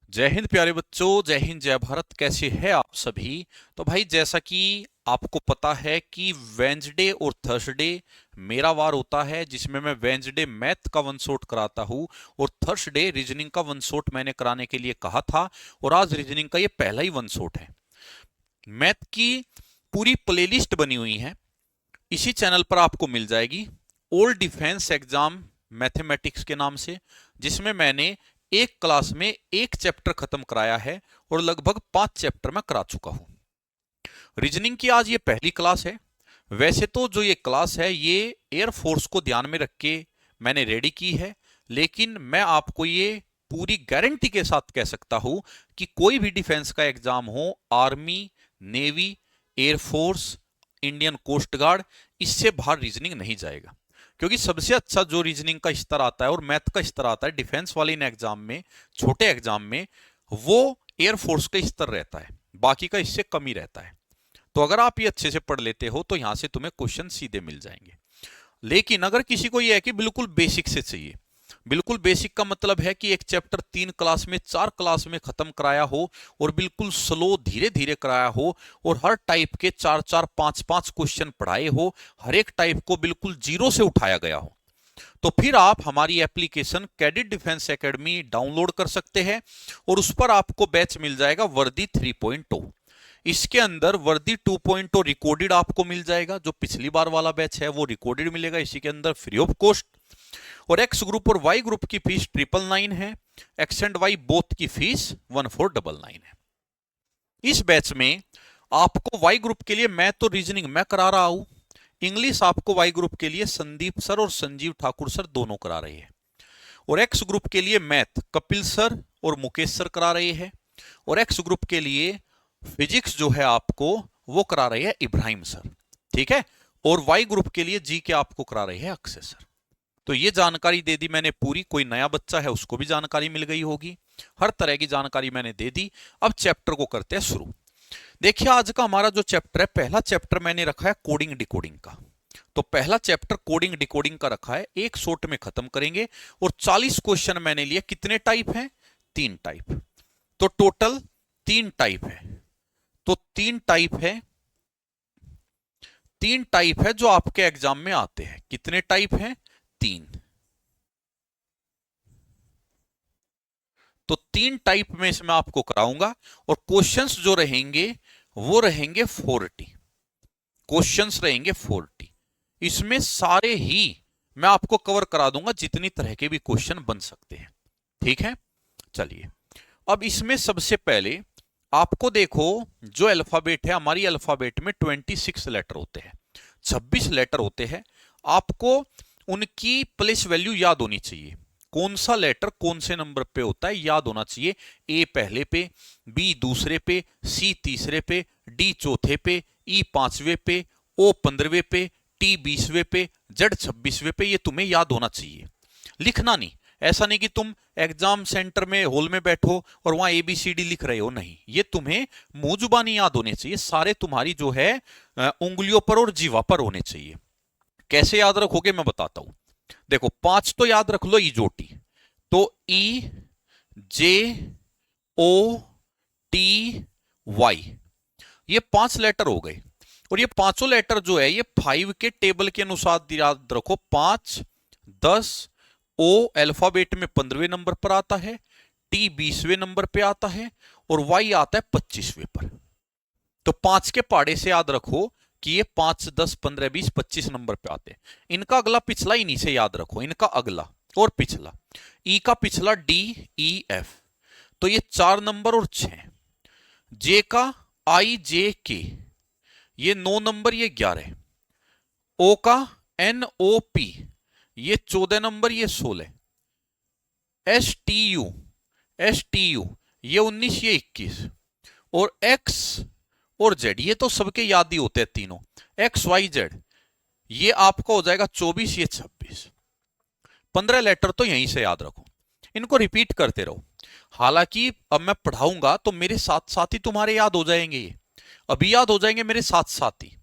जय हिंद प्यारे बच्चों, जय हिंद जय भारत। कैसे हैं आप सभी। तो भाई जैसा कि आपको पता है कि वेंसडे और थर्सडे मेरा वार होता है, जिसमें मैं वेंसडे मैथ का वन शॉट कराता हूं और थर्सडे रीजनिंग का वन शॉट मैंने कराने के लिए कहा था। और आज रीजनिंग का ये पहला ही वन शॉट है। मैथ की पूरी प्लेलिस्ट बनी हुई है, इसी चैनल पर आपको मिल जाएगी। ओल्ड डिफेंस एग्जाम मैथमेटिक्स के नाम से, जिसमें मैंने एक क्लास में एक चैप्टर खत्म कराया है और लगभग 5 चैप्टर मैं करा चुका हूं। रीजनिंग की आज ये पहली क्लास है। वैसे तो जो ये क्लास है ये एयरफोर्स को ध्यान में रख के मैंने रेडी की है, लेकिन मैं आपको ये पूरी गारंटी के साथ कह सकता हूं कि कोई भी डिफेंस का एग्जाम हो, army, navy, air force, Indian coast guard, इससे बाहर रीजनिंग नहीं जाएगा। क्योंकि सबसे अच्छा जो रीजनिंग का स्तर आता है और मैथ का स्तर आता है डिफेंस वाले इन एग्जाम में, छोटे एग्जाम में, वो एयरफोर्स का स्तर रहता है, बाकी का इससे कम ही रहता है। तो अगर आप ये अच्छे से पढ़ लेते हो तो यहां से तुम्हें क्वेश्चन सीधे मिल जाएंगे। लेकिन अगर किसी को ये है कि बिल्कुल बेसिक से चाहिए, बिल्कुल बेसिक का मतलब है कि एक चैप्टर 3 क्लास में, 4 क्लास में खत्म कराया हो और बिल्कुल स्लो धीरे धीरे कराया हो और हर टाइप के 4-4, 5-5 क्वेश्चन पढ़ाए हो, हर एक टाइप को बिल्कुल जीरो से उठाया गया हो, तो फिर आप हमारी application cadet defence academy download कर सकते हैं और उस पर आपको बैच मिल जाएगा वर्दी 3.0। इसके अंदर वर्दी 2.0 रिकॉर्डेड आपको मिल जाएगा। जो पिछली बार वाला बैच है वो रिकॉर्डेड मिलेगा इसी के अंदर फ्री ऑफ कॉस्ट। और एक्स ग्रुप और वाई ग्रुप की फीस 999 है, एक्स एंड वाई बोथ की फीस 1499 है। इस बैच में आपको वाई ग्रुप के लिए मैथ और रीजनिंग मैं करा रहा हूं। इंग्लिश आपको वाई ग्रुप के लिए संदीप सर और संजीव ठाकुर सर दोनों करा रहे हैं। और एक्स ग्रुप के लिए मैथ कपिल सर और मुकेश सर करा रहे हैं। और एक्स ग्रुप के लिए फिजिक्स जो है आपको वो करा रहे हैं इब्राहिम सर, ठीक है। और वाई ग्रुप के लिए जी के आपको करा रहे हैं अक्षय सर। तो ये जानकारी दे दी मैंने पूरी। कोई नया बच्चा है उसको भी जानकारी मिल गई होगी, हर तरह की जानकारी मैंने दे दी। अब चैप्टर को करते हैं शुरू। देखिए आज का हमारा जो चैप्टर है, पहला चैप्टर मैंने रखा है कोडिंग डिकोडिंग का। तो पहला चैप्टर कोडिंग डिकोडिंग का रखा है, एक शॉट में खत्म करेंगे। और 40 क्वेश्चन मैंने लिए। कितने टाइप हैं? 3 टाइप। तो टोटल 3 टाइप है। तो 3 टाइप है, 3 टाइप है जो आपके एग्जाम में आते हैं। कितने टाइप हैं? 3। तो 3 टाइप में इसमें आपको कराऊंगा। और क्वेश्चंस जो रहेंगे वो रहेंगे 40। क्वेश्चंस रहेंगे 40। इसमें सारे ही मैं आपको कवर करा दूंगा, जितनी तरह के भी क्वेश्चन बन सकते हैं, ठीक है। चलिए अब इसमें सबसे पहले आपको देखो, जो अल्फाबेट है, हमारी अल्फाबेट में 26 लेटर होते हैं, 26 लेटर होते हैं। आपको उनकी प्लेस वैल्यू याद होनी चाहिए। कौन सा लेटर कौन से नंबर पे होता है याद होना चाहिए। ए पहले पे, बी दूसरे पे, सी तीसरे पे, डी चौथे पे, ई पांचवे पे, ओ 15वें पे, टी 20वें पे, जेड 26वें पे। ये तुम्हें याद होना चाहिए, लिखना नहीं। ऐसा नहीं कि तुम एग्जाम सेंटर में हॉल में बैठो और वहां एबीसीडी लिख रहे हो, नहीं। ये तुम्हें मुंह जुबानी याद होने चाहिए, सारे तुम्हारी जो है उंगलियों पर और जीवा पर होने चाहिए। कैसे याद रखोगे मैं बताता हूं। देखो 5 तो याद रख लो, इजोटी। तो ई जे ओ टी वाई, ये 5 लेटर हो गए। और ये पांचों लेटर जो है ये 5 के टेबल के अनुसार याद रखो। 5, 10, ओ अल्फाबेट में 15वें नंबर पर आता है, टी 20वें नंबर पे आता है और वाई आता है 25वें पर। तो 5 के पहाड़े से याद रखो कि ये 5, 10, 15, 20, 25 नंबर पे आते हैं। इनका अगला पिछला ही नीचे याद रखो, इनका अगला और पिछला। ई का पिछला डी ई एफ, तो ये 4 नंबर और 6। जे का आई जे के, ये 9 नंबर, ये 11। ओ का एन ओ पी, ये 14 नंबर, ये 16। S T U, S T U, ये 19, ये 21। और एक्स और जेड, ये तो सबके याद ही होते हैं तीनों। एक्स वाई जेड, ये आपका हो जाएगा 24, ये 26। 15 लेटर तो यहीं से याद रखो, इनको रिपीट करते रहो। हालांकि अब मैं पढ़ाऊंगा तो मेरे साथ साथ ही तुम्हारे याद हो जाएंगे, ये अभी याद हो जाएंगे मेरे साथ साथ ही।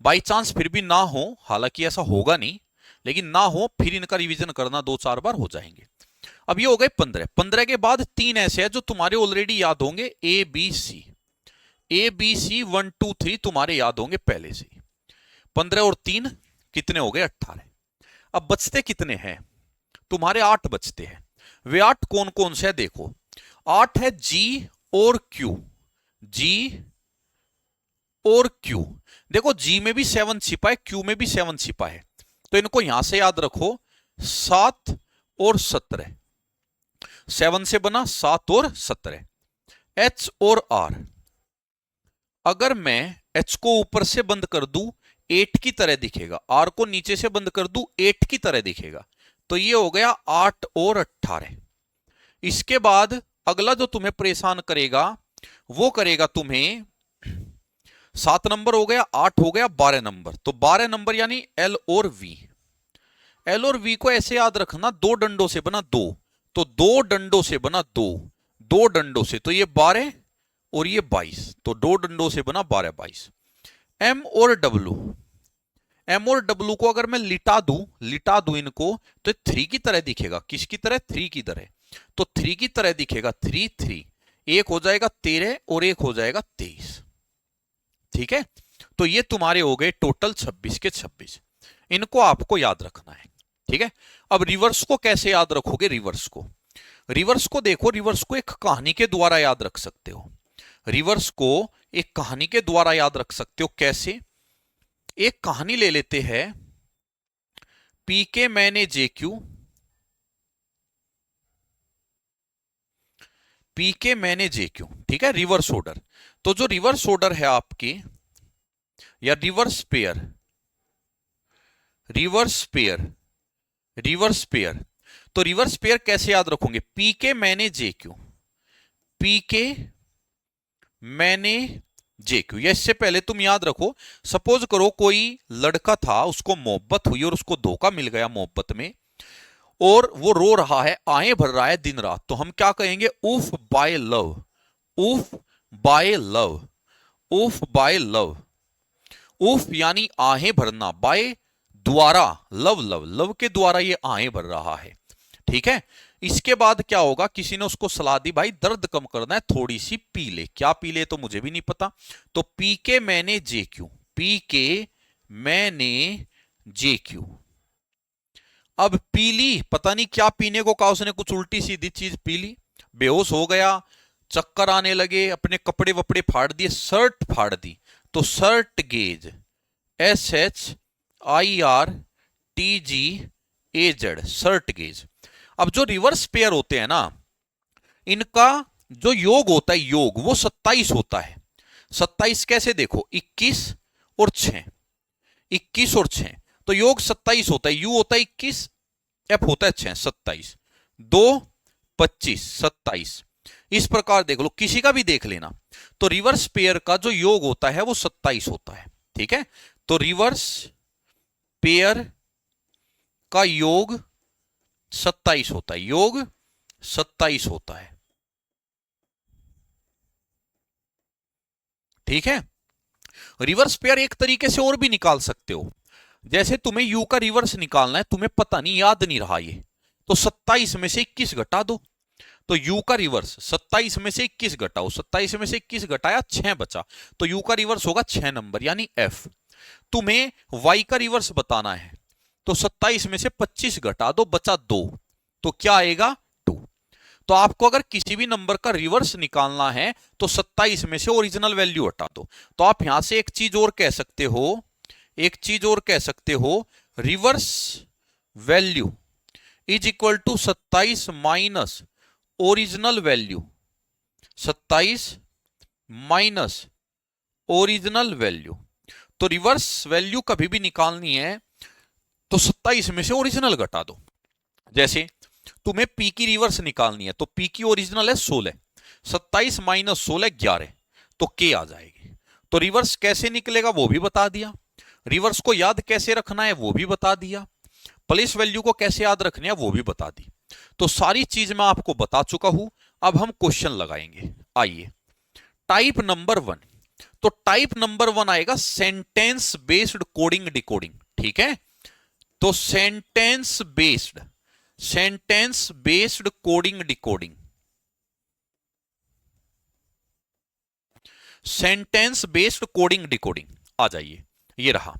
बाई चांस फिर भी ना हो, हालांकि ऐसा होगा नहीं, लेकिन ना हो फिर इनका रिवीजन करना, 2-4 बार हो जाएंगे। अब ये हो गए 15। 15 के बाद तीन ऐसे हैं जो तुम्हारे ऑलरेडी याद होंगे, A B C. A B C 1 2 3 तुम्हारे याद होंगे पहले से ही। 15 और 3 कितने हो गए? 18। अब बचते कितने हैं तुम्हारे? 8 बचते हैं। वे 8 कौन कौन से है देखो। 8 है जी और क्यू। जी और क्यू। देखो जी में भी 7 छिपा है, क्यू में भी 7 छिपा है, तो इनको यहां से याद रखो 7 और 17। 7 से बना 7 और 17। एच और आर, अगर मैं एच को ऊपर से बंद कर दूं 8 की तरह दिखेगा, आर को नीचे से बंद कर दूं 8 की तरह दिखेगा, तो ये हो गया 8 और 18। इसके बाद अगला जो तुम्हें परेशान करेगा वो करेगा तुम्हें 7 नंबर हो गया, 8 हो गया, 12 नंबर। तो 12 नंबर यानी एल और वी। एल और वी को ऐसे याद रखना, दो डंडों से बना दो, तो दो डंडों से बना दो, दो डंडों से, तो ये 12 और ये 22, तो दो डंडों से बना 12 22। एम और डब्लू, एम और डब्लू को अगर मैं लिटा दूं इनको, तो 3 की तरह दिखेगा। किसकी तरह? 3 की तरह। तो 3 की तरह दिखेगा, 3 3, एक हो जाएगा 13 और एक हो जाएगा 23। ठीक है, तो ये तुम्हारे हो गए टोटल 26 के 26। इनको आपको याद रखना है। ठीक है, अब रिवर्स को कैसे याद रखोगे? रिवर्स को देखो, रिवर्स को एक कहानी के द्वारा याद रख सकते हो। रिवर्स को एक कहानी के द्वारा याद रख सकते हो। कैसे? एक कहानी ले लेते हैं, पी के मैंने जे क्यू, पी के मैंने जे क्यू। ठीक है, रिवर्स ऑर्डर। तो जो रिवर्स ऑर्डर है आपकी, या reverse pair, reverse pair, reverse pair, तो रिवर्स पेयर कैसे याद रखोगे? पी के मैंने जे क्यू, पी के मैंने जे क्यू। या इससे पहले तुम याद रखो, सपोज करो कोई लड़का था, उसको मोहब्बत हुई और उसको धोखा मिल गया मोहब्बत में, और वो रो रहा है, आए भर रहा है दिन रात, तो हम क्या कहेंगे? उफ बाय लव, उफ बाय लव, उफ बाय लव। उफ यानी आहें भरना, बाय द्वारा, लव लव, लव के द्वारा ये आहें भर रहा है। ठीक है, इसके बाद क्या होगा? किसी ने उसको सलाह दी, भाई दर्द कम करना है, थोड़ी सी पी ले। क्या पी ले तो मुझे भी नहीं पता। तो पी के मैंने जे क्यू, पी के मैंने जे क्यू। अब पीली, पता नहीं क्या पीने को कहा उसने, कुछ उल्टी सीधी चीज पी ली, बेहोश हो गया, चक्कर आने लगे, अपने कपड़े वपड़े फाड़ दिए, शर्ट फाड़ दी, तो shirt gauge, SHIRTGAZ, shirt gauge. अब जो रिवर्स पेयर होते हैं ना, इनका जो योग होता है, योग वो 27 होता है। 27 कैसे? देखो 21 और 6, 21 और 6, तो योग 27 होता है। यू होता है 21, एफ होता है 6, 27, 2 25 27। इस प्रकार देख लो, किसी का भी देख लेना। तो रिवर्स पेयर का जो योग होता है वो 27 होता है। ठीक है, तो रिवर्स पेयर का योग 27 होता है, योग 27 होता है। ठीक है, रिवर्स पेयर एक तरीके से और भी निकाल सकते हो। जैसे तुम्हें यू का रिवर्स निकालना है, तुम्हें पता नहीं, याद नहीं रहा ये, तो 27 में से 21 घटा दो। तो यू का रिवर्स 27 में से 21 घटाओ, 27 में से 21 घटाया 6 बचा, तो यू का रिवर्स होगा 6 नंबर यानी एफ। तुम्हें वाई का रिवर्स बताना है, तो 27 में से 25 घटा दो, बचा 2, तो क्या आएगा? 2। तो आपको अगर किसी भी नंबर का रिवर्स निकालना है तो 27 में से ओरिजिनल वैल्यू हटा दो। तो आप यहां से एक चीज और कह सकते हो, एक चीज और कह सकते हो, reverse value is equal to 27 minus original value, 27 minus original value. तो रिवर्स वैल्यू कभी भी निकालनी है तो 27 में से ओरिजिनल घटा दो। जैसे तुम्हें पी की रिवर्स निकालनी है, तो पी की ओरिजिनल है 16, 27 माइनस 16 11, तो के आ जाएगी। तो रिवर्स कैसे निकलेगा वो भी बता दिया, रिवर्स को याद कैसे रखना है वो भी बता दिया, प्लेस वैल्यू को कैसे याद रखनी है वो भी बता दी। तो सारी चीज मैं आपको बता चुका हूं। अब हम क्वेश्चन लगाएंगे। आइए, टाइप नंबर 1। तो टाइप नंबर 1 आएगा सेंटेंस बेस्ड कोडिंग डिकोडिंग। ठीक है, तो sentence based, sentence based coding decoding, sentence based coding decoding, आ जाइए, ये रहा।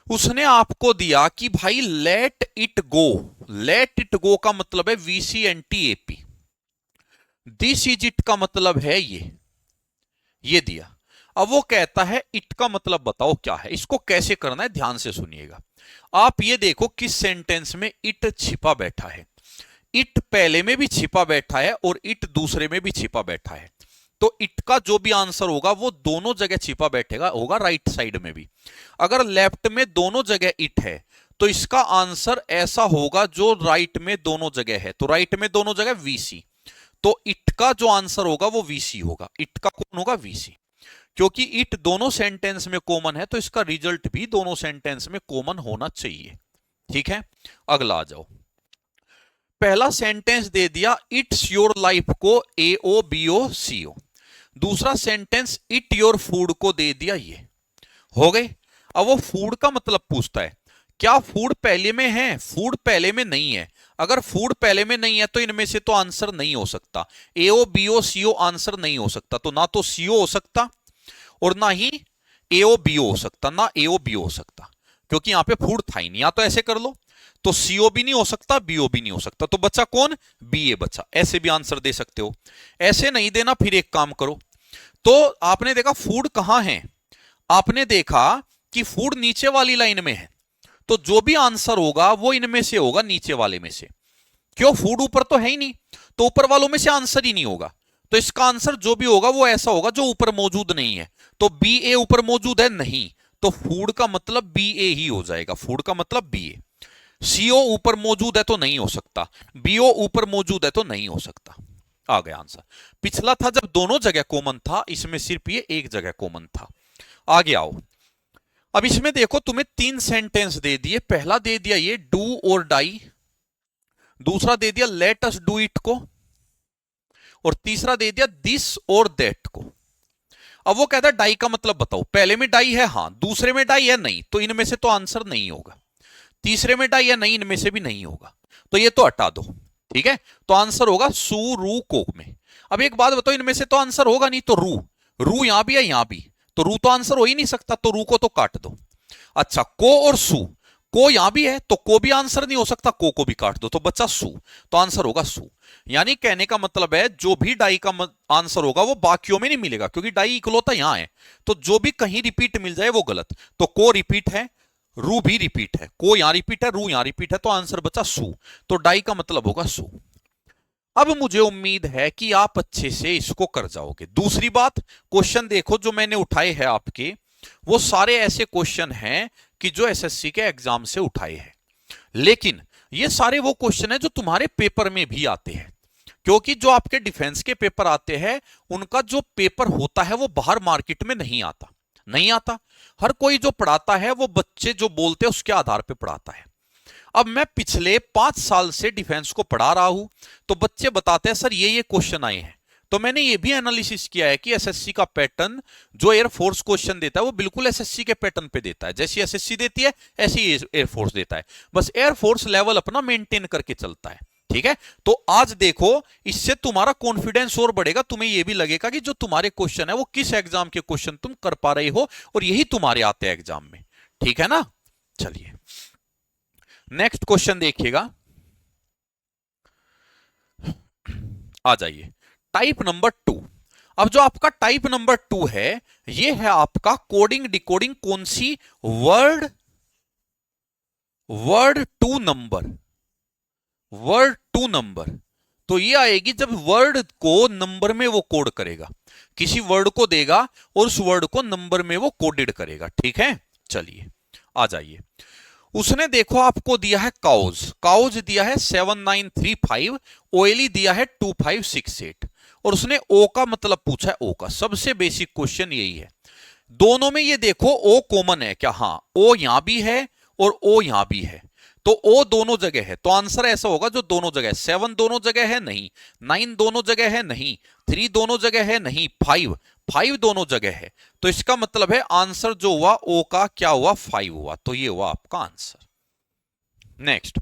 उसने आपको दिया कि भाई let it go, let it go का मतलब है VCNTAP, दिस इज इट का मतलब है ये दिया। अब वो कहता है इट का मतलब बताओ क्या है, इसको कैसे करना है ध्यान से सुनिएगा। आप ये देखो किस सेंटेंस में इट छिपा बैठा है, इट पहले में भी छिपा बैठा है और इट दूसरे में भी छिपा बैठा है, तो इट का जो भी आंसर होगा वो दोनों जगह छिपा बैठेगा, होगा राइट साइड में भी। अगर लेफ्ट में दोनों जगह इट है तो इसका आंसर ऐसा होगा जो राइट में दोनों जगह है, तो राइट में दोनों जगह VC, तो इट का जो आंसर होगा वो VC होगा। इट का कौन होगा? VC, क्योंकि इट दोनों सेंटेंस में कॉमन है तो इसका रिजल्ट भी दोनों सेंटेंस में कॉमन होना चाहिए। ठीक है, अगला आ जाओ। पहला सेंटेंस दे दिया इट्स योर लाइफ को AOBOCO, दूसरा सेंटेंस इट योर फूड को दे दिया ये, हो गए। अब वो फूड का मतलब पूछता है क्या फूड पहले में है? फूड पहले में नहीं है। अगर फूड पहले में नहीं है तो इनमें से तो आंसर नहीं हो सकता, AOBOCO आंसर नहीं हो सकता, तो ना तो CO हो सकता और ना ही AOBO हो सकता, ना AOBO हो सकता, क्योंकि यहां पे फूड था ही नहीं। या तो ऐसे कर लो, तो CO भी नहीं हो सकता, BO भी नहीं हो सकता, तो बचा कौन? BA बचा। ऐसे भी आंसर दे सकते हो, ऐसे नहीं देना। फिर एक काम करो, तो आपने देखा फूड कहां है, आपने देखा कि फूड नीचे वाली लाइन में है, तो जो भी आंसर होगा वो इनमें से होगा, नीचे वाले में से। क्यों? फूड ऊपर तो है ही नहीं, तो ऊपर वालों में से आंसर ही नहीं होगा, तो इसका आंसर जो भी होगा वो ऐसा होगा जो ऊपर मौजूद नहीं है। तो BA ऊपर मौजूद है नहीं, तो फूड का मतलब BA ही हो जाएगा, फूड का मतलब BA। CO ऊपर मौजूद है तो नहीं हो सकता, BO ऊपर मौजूद है तो नहीं हो सकता। आ गया आंसर। पिछला था जब दोनों जगह कॉमन था, इसमें सिर्फ ये एक जगह कॉमन था। आगे आओ। अब इसमें देखो तुम्हें 3 सेंटेंस दे दिए, पहला दे दिया ये डू और डाई, दूसरा दे दिया लेट अस डू इट को, और तीसरा दे दिया दिस और दैट को। अब वो कहता है डाई का मतलब बताओ, पहले में डाई है हाँ, दूसरे में डाई है नहीं, तो इनमें से तो आंसर नहीं होगा। तीसरे में डाई है नहीं, इनमें से भी नहीं होगा, तो ये तो हटा दो। ठीक है, तो आंसर होगा सू रू को में। अब एक बात बताओ, इनमें से तो आंसर होगा नहीं, तो रू, रू यहां भी है यहां भी, तो रू तो आंसर हो ही नहीं सकता, तो रू को तो काट दो। अच्छा, को और सू, को यहां भी है तो को भी आंसर नहीं हो सकता, को भी काट दो, तो बच्चा सू, तो आंसर होगा सू। यानी कहने का मतलब है जो भी डाई का आंसर होगा वो बाकियों में नहीं मिलेगा, क्योंकि डाई इकलौता यहां है, तो जो भी कहीं रिपीट मिल जाए वो गलत। तो को रिपीट है, रू भी रिपीट है, को यहां रिपीट है, रू यहां रिपीट है, तो आंसर बचा सू, तो डाई का मतलब होगा सू। अब मुझे उम्मीद है कि आप अच्छे से इसको कर जाओगे। दूसरी बात, क्वेश्चन देखो जो मैंने उठाए हैं आपके, वो सारे ऐसे क्वेश्चन हैं कि जो SSC के एग्जाम से उठाए हैं, लेकिन ये सारे वो क्वेश्चन है जो तुम्हारे पेपर में भी आते हैं, क्योंकि जो आपके डिफेंस के पेपर आते हैं उनका जो पेपर होता है वो बाहर मार्केट में नहीं आता, नहीं आता। हर कोई जो पढ़ाता है वो बच्चे जो बोलते हैं उसके आधार पर पढ़ाता है। अब मैं पिछले 5 साल से डिफेंस को पढ़ा रहा हूं, तो बच्चे बताते हैं सर ये क्वेश्चन आए हैं, तो मैंने ये भी एनालिसिस किया है कि एसएससी का पैटर्न जो एयरफोर्स क्वेश्चन देता है वो बिल्कुल एसएससी के पैटर्न पे देता है, जैसी एसएससी देती है ऐसी एयरफोर्स देता है, बस एयरफोर्स लेवल अपना मेंटेन करके चलता है। ठीक है, तो आज देखो इससे तुम्हारा कॉन्फिडेंस और बढ़ेगा, तुम्हें यह भी लगेगा कि जो तुम्हारे क्वेश्चन है वो किस एग्जाम के क्वेश्चन तुम कर पा रहे हो, और यही तुम्हारे आते हैं एग्जाम में। ठीक है ना, चलिए नेक्स्ट क्वेश्चन देखिएगा, आ जाइए टाइप नंबर 2। अब जो आपका टाइप नंबर 2 है ये है आपका कोडिंग डिकोडिंग, कौन सी? Word to number, word to number. तो ये आएगी जब वर्ड को नंबर में वो कोड करेगा, किसी वर्ड को देगा और उस वर्ड को नंबर में वो कोडेड करेगा। ठीक है, चलिए आ जाइए। उसने देखो आपको दिया है काउज, काउज दिया है 7935, ओएलई दिया है 2568, और उसने ओ का मतलब पूछा है, ओ का। सबसे बेसिक क्वेश्चन यही है, दोनों में ये देखो ओ कॉमन है क्या? हाँ, ओ यहां भी है और ओ यहां भी है, तो ओ दोनों जगह है, तो आंसर ऐसा होगा जो दोनों जगह। 7 दोनों जगह है नहीं, 9 दोनों जगह है नहीं, 3 दोनों जगह है नहीं, 5 दोनों जगह है, तो इसका मतलब है आंसर जो हुआ ओ का क्या हुआ? 5 हुआ, तो ये हुआ आपका आंसर। नेक्स्ट,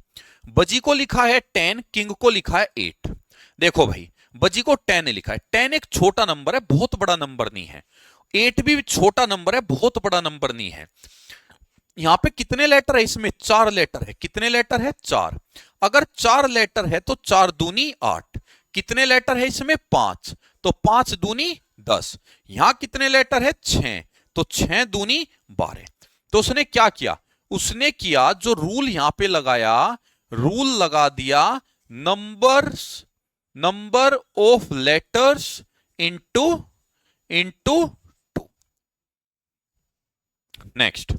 बजी को लिखा है 10, किंग को लिखा है 8। देखो भाई, बजी को 10 लिखा है। 10 एक छोटा नंबर है, बहुत बड़ा नंबर नहीं है। 8 भी छोटा नंबर है, बहुत बड़ा नंबर नहीं है। यहां पे कितने लेटर है? इसमें 4 लेटर है। कितने लेटर है? 4। अगर 4 लेटर है तो 4 दूनी 8। कितने लेटर है इसमें? 5। तो 5 दूनी 10। यहां कितने लेटर है? 6। तो 6 दूनी 12। तो उसने क्या किया? उसने किया जो रूल यहां पे लगाया, रूल लगा दिया numbers, number of letters into into 2। Next,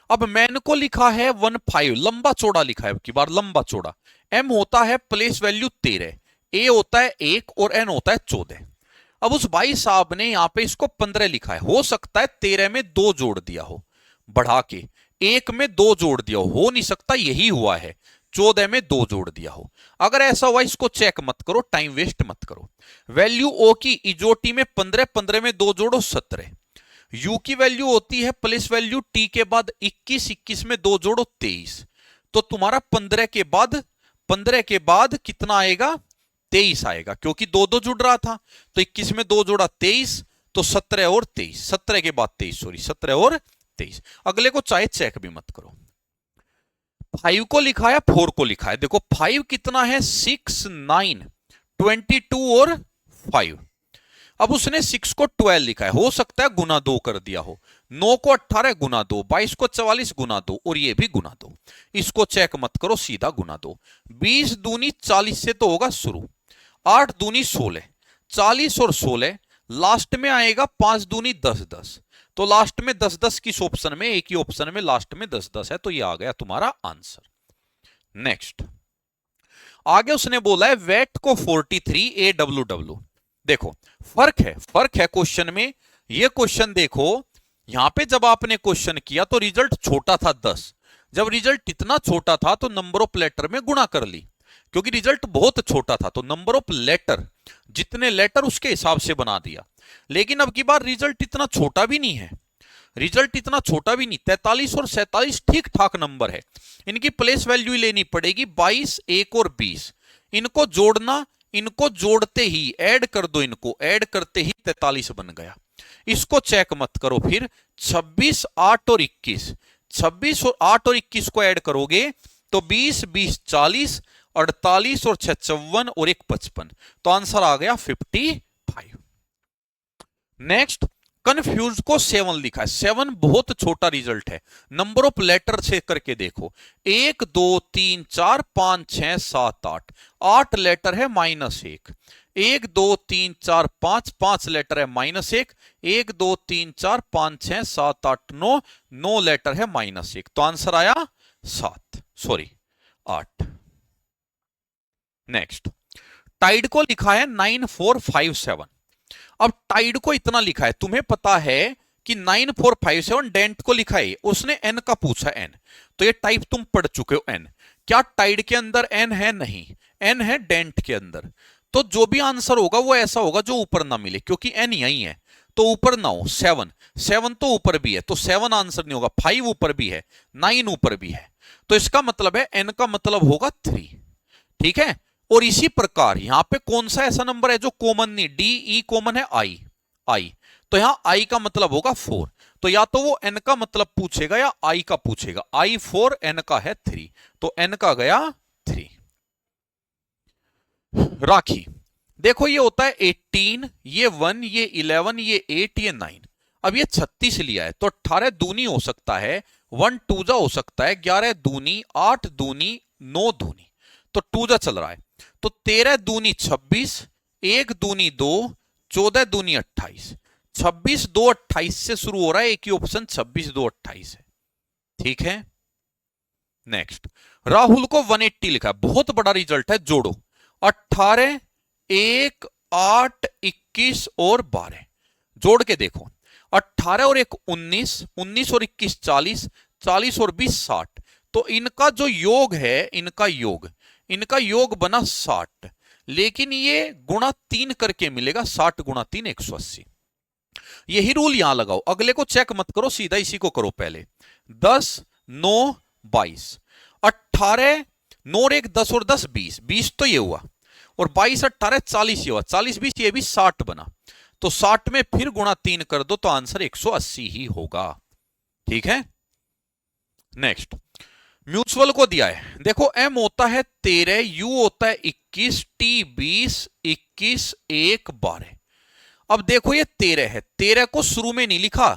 अब मैन को लिखा है 15, लंबा चौड़ा लिखा है, अब की बार लंबा चौड़ा। एम होता है प्लेस वैल्यू 13, ए होता है 1 और एन होता है 14। अब उस भाई साहब ने यहां पे इसको 15 लिखा है। हो सकता है 13 में 2 जोड़ दिया हो, बढ़ा के 1 में 2 जोड़ दिया हो नहीं सकता यही हुआ है। 14 में 2 जोड़ दिया हो। अगर ऐसा हुआ इसको चेक मत करो, टाइम वेस्ट मत करो। वैल्यू ओ की इजोटी में 15, 15 में 2 जोड़ो 17। यू की वैल्यू होती है प्लस वैल्यू टी के बाद 21, 21 में 2 जोड़ो 23। तो तुम्हारा 15 के बाद कितना आएगा? 23 आएगा, क्योंकि 2 2 जुड़ रहा था। तो 21 में 2 जोड़ा 23, तो 17 और 23, 17 के बाद 23, सॉरी 17 और 23। अगले को चाहे चेक भी मत करो। 5 को लिखा है, 4 को लिखा है। देखो 5 कितना है? 6, 9, 22 और 5। अब उसने 6 को 12 लिखा है। हो सकता है गुना 2 कर दिया हो। 9 को 18 गुना 2, 22 को 44 गुना 2 और ये भी गुना 2। इसको चेक मत करो, सीधा गुना 2। 20 दूनी 40 से तो होगा शुरू। 8 दूनी 16, 40 और 16 लास्ट में आएगा। 5 दूनी 10, 10। तो लास्ट में 10 10 किस ऑप्शन में? एक ही ऑप्शन में लास्ट में 10 10 है, तो ये आ गया तुम्हारा आंसर। नेक्स्ट, आगे उसने बोला है वेट को 43 AWW। देखो फर्क है क्वेश्चन में। ये क्वेश्चन देखो, यहां पे जब आपने क्वेश्चन किया तो रिजल्ट छोटा था 10। जब रिजल्ट इतना छोटा था तो नंबर ऑफ लेटर में गुणा कर ली, क्योंकि रिजल्ट बहुत छोटा था तो नंबर ऑफ लेटर, जितने लेटर उसके हिसाब से बना दिया। लेकिन अब की बार रिजल्ट इतना छोटा भी नहीं है, रिजल्ट इतना छोटा भी नहीं। 43 और 47 ठीक ठाक नंबर है। इनकी प्लेस वैल्यू लेनी पड़ेगी 22, 1 और 20। इनको जोड़ना, इनको जोड़ते ही ऐड कर दो, इनको ऐड करते ही 43 बन गया। इसको चेक मत करो फिर। 26, 8 और 21, 26 और 8 और 21 को ऐड करोगे तो 20, 20 40, 48 और 6 54 और 1 55। तो आंसर आ गया 55। नेक्स्ट, कंफ्यूज को 7 लिखा है। 7 बहुत छोटा रिजल्ट है। नंबर ऑफ लेटर से करके देखो, 1 2 3 4 5 6 7 8, 8 लेटर है -1। 1 2 3 4 5, 5 लेटर है -1। 1 2 3 4 5 6 7 8 9, 9 लेटर है -1। तो आंसर आया 7, सॉरी 8। नेक्स्ट, टाइड को लिखा है 9457। अब टाइड को इतना लिखा है, तुम्हें पता है कि 9457 डेंट को लिखा है, उसने एन का पूछा एन। तो ये टाइप तुम पढ़ चुके हो एन। क्या टाइड के अंदर एन है? नहीं, एन है डेंट के अंदर। तो जो भी आंसर होगा वो ऐसा होगा जो ऊपर ना मिले, क्योंकि एन यही है तो ऊपर ना हो। 7, 7 तो ऊपर भी है तो 7 आंसर नहीं होगा। 5 ऊपर भी है, 9 ऊपर भी है, तो इसका मतलब है एन का मतलब होगा 3। ठीक है। और इसी प्रकार यहां पे कौन सा ऐसा नंबर है जो कॉमन नहीं? डी ई कॉमन है, आई आई, तो यहां आई का मतलब होगा 4। तो या तो वो एन का मतलब पूछेगा या आई का पूछेगा। आई 4, एन का है 3, तो एन का गया 3। राखी, देखो ये होता है 18, ये 1, ये 11, ये 8, ये 9। अब ये 36 लिया है तो 18 दूनी हो सकता है, 1 2 जा हो सकता है, 11 दूनी, 8 दूनी, 9 दूनी, तो 2 जा चल रहा है। तो 13 दूनी 26, 1 दूनी 2, 14 दूनी 28। 26 2 28 से शुरू हो रहा है, एक ही ऑप्शन 26 2 28 है। ठीक है। नेक्स्ट, राहुल को 180 लिखा है, बहुत बड़ा रिजल्ट है। जोड़ो 18, 1, 8, 21 और 12, जोड़ के देखो। 18 और 1 19, 19 और 21 40, 40 और 20 60। तो इनका जो योग है, इनका योग बना 60, लेकिन ये गुणा 3 करके मिलेगा। 60 गुणा 3 180। यही रूल यहां लगाओ, अगले को चेक मत करो, सीधा इसी को करो पहले। 10 9 22, 18 9 और 1 10 और 10 20, 20 तो ये हुआ, और 22 18 40 ये हुआ, 40 20 ये भी 60 बना। तो 60 में फिर गुणा 3 कर दो तो आंसर 180 ही होगा। ठीक है। नेक्स्ट, म्यूचुअल को दिया है, देखो m होता है 13, u होता है 21, t 20, 21 1 12। अब देखो ये 13 है, 13 को शुरू में नहीं लिखा,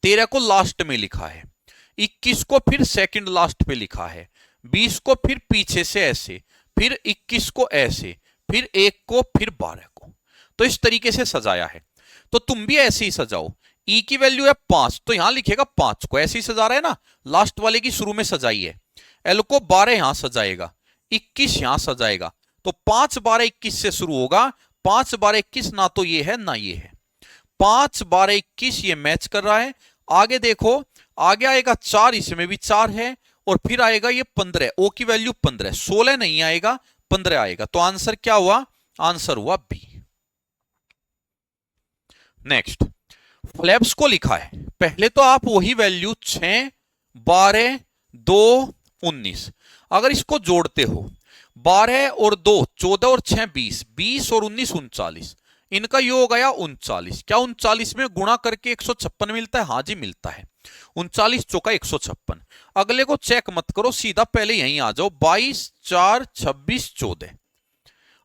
13 को लास्ट में लिखा है, 21 को फिर सेकंड लास्ट पे लिखा है, 20 को फिर पीछे से ऐसे, फिर 21 को ऐसे, फिर 1 को, फिर 12 को। तो इस तरीके से सजाया है, तो तुम भी ऐसे ही सजाओ। ई की वैल्यू है 5, तो यहां लिखेगा 5 को, ऐसे ही सजा रहा है ना, लास्ट वाले की शुरू में सजाई है। एल को 12 यहां सजाएगा, 21 यहां सजाएगा, तो 5 12 21 से शुरू होगा। 5 12 21 ना तो ये है ना ये है, 5 12 21 ये मैच कर रहा है। आगे देखो, आगे आएगा 4, इसमें भी 4 है, और फिर आएगा ये 15, ओ की वैल्यू 15, 16 नहीं आएगा 15 आएगा, तो आंसर क्या हुआ? आंसर हुआ बी। नेक्स्ट, फ्लैप्स को लिखा है, पहले तो आप वही वैल्यू 6 12 2 19, अगर इसको जोड़ते हो 12 और 2 14 और 6 20, 20 और 19 39, इनका योग आया 39। क्या 39 में गुणा करके 156 मिलता है? हाँ जी मिलता है, 39 चौका 156। अगले को चेक मत करो, सीधा पहले यहीं आ जाओ, 22 4 26 14।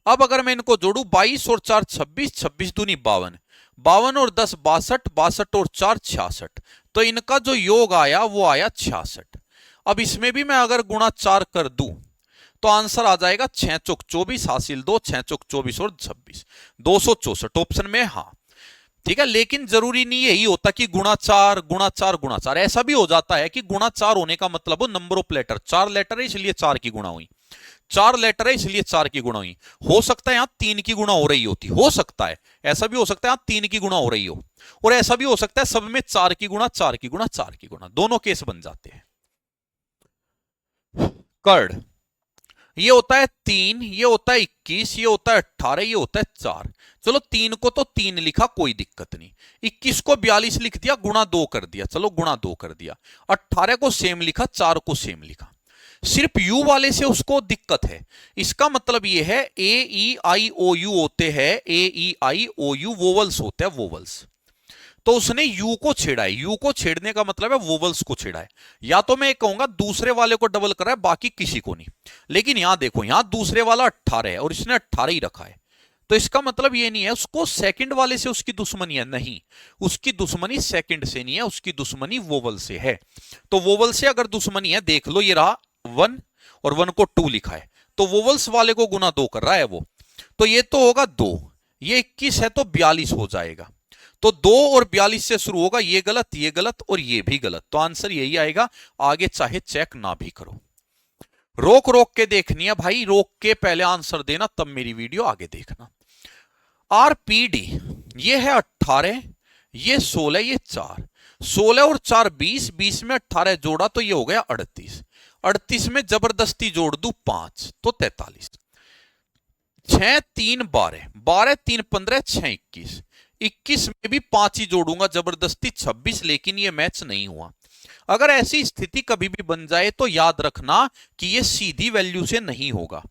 अब अगर मैं इनको जोड़ू, 22 और 4 26, 26 दूनी 52, 52 और 10 62, 62 और 4 66, तो इनका जो योग आया वो आया 66। अब इसमें भी मैं अगर गुणा 4 कर दूं तो आंसर आ जाएगा 6 चौक 24 हासिल 2, 6 चौक 24 और 26, 264 ऑप्शन में। हाँ ठीक है, लेकिन जरूरी नहीं यही होता कि गुणा 4 गुणा 4 गुणा 4, ऐसा भी हो जाता है कि गुणा 4 होने का मतलब हो नंबर ऑफ लेटर, 4 लेटर है इसलिए 4 की गुणा हुई, 4 लेटर है इसलिए 4 की गुणा हुई। हो सकता है यहां 3 की गुणा हो रही होती, हो सकता है, ऐसा भी हो सकता है यहां 3 की गुणा हो रही हो, और ऐसा भी हो सकता है सब में 4 की गुणा 4 की गुणा 4 की गुणा, दोनों केस बन जाते हैं। कर्ड, ये होता है 3, ये होता है 21, ये होता है 18, ये होता है 4। चलो 3 को तो 3 लिखा, कोई दिक्कत नहीं, 21 को 42 लिख दिया, गुणा 2 कर दिया, चलो गुणा 2 कर दिया, 18 को सेम लिखा, 4 को सेम लिखा। सिर्फ यू वाले से उसको दिक्कत है, इसका मतलब ये है ए ई आई ओ यू होते हैं, ए ई आई ओ यू वोवल्स होते हैं, वोवल्स। तो उसने यू को छेड़ा है, यू को छेड़ने का मतलब है वोवल्स को छेड़ा है। या तो मैं कहूंगा दूसरे वाले को डबल कर रहा है, बाकी किसी को नहीं, लेकिन यहां देखो, यहां दूसरे वाला 18 है और इसने 18 ही रखा है, तो इसका मतलब ये नहीं है उसको सेकंड वाले से उसकी दुश्मनी है, नहीं, उसकी दुश्मनी सेकंड से नहीं है, उसकी दुश्मनी वोवल से है। तो वोवल से अगर दुश्मनी है, देख लो ये रहा 1 और 1 को 2 लिखा है, तो वोवल्स वाले को गुना 2 कर रहा है वो, तो ये तो होगा 2, ये 21 है तो 42 हो जाएगा, तो 2 और 42 से शुरू होगा, ये गलत और ये भी गलत, तो आंसर यही आएगा। आगे चाहे चेक ना भी करो, रोक रोक के देखनी है भाई, रोक के पहले आंसर देना, तब मेरी वीडियो आगे देखना। आरपीडी, ये है 18, ये 16, ये 4, 16 और 4 20, 20 में 18 जोड़ा तो ये हो गया 38, 38 में जबरदस्ती जोड़ दू 5 तो 43, 6 3 12, 12 3 15, 6 21, 21 में भी 5 ही जोड़ूंगा जबरदस्ती 26, लेकिन ये मैच नहीं हुआ। अगर ऐसी स्थिति कभी भी बन जाए तो याद रखना कि ये सीधी वैल्यू से नहीं होगा।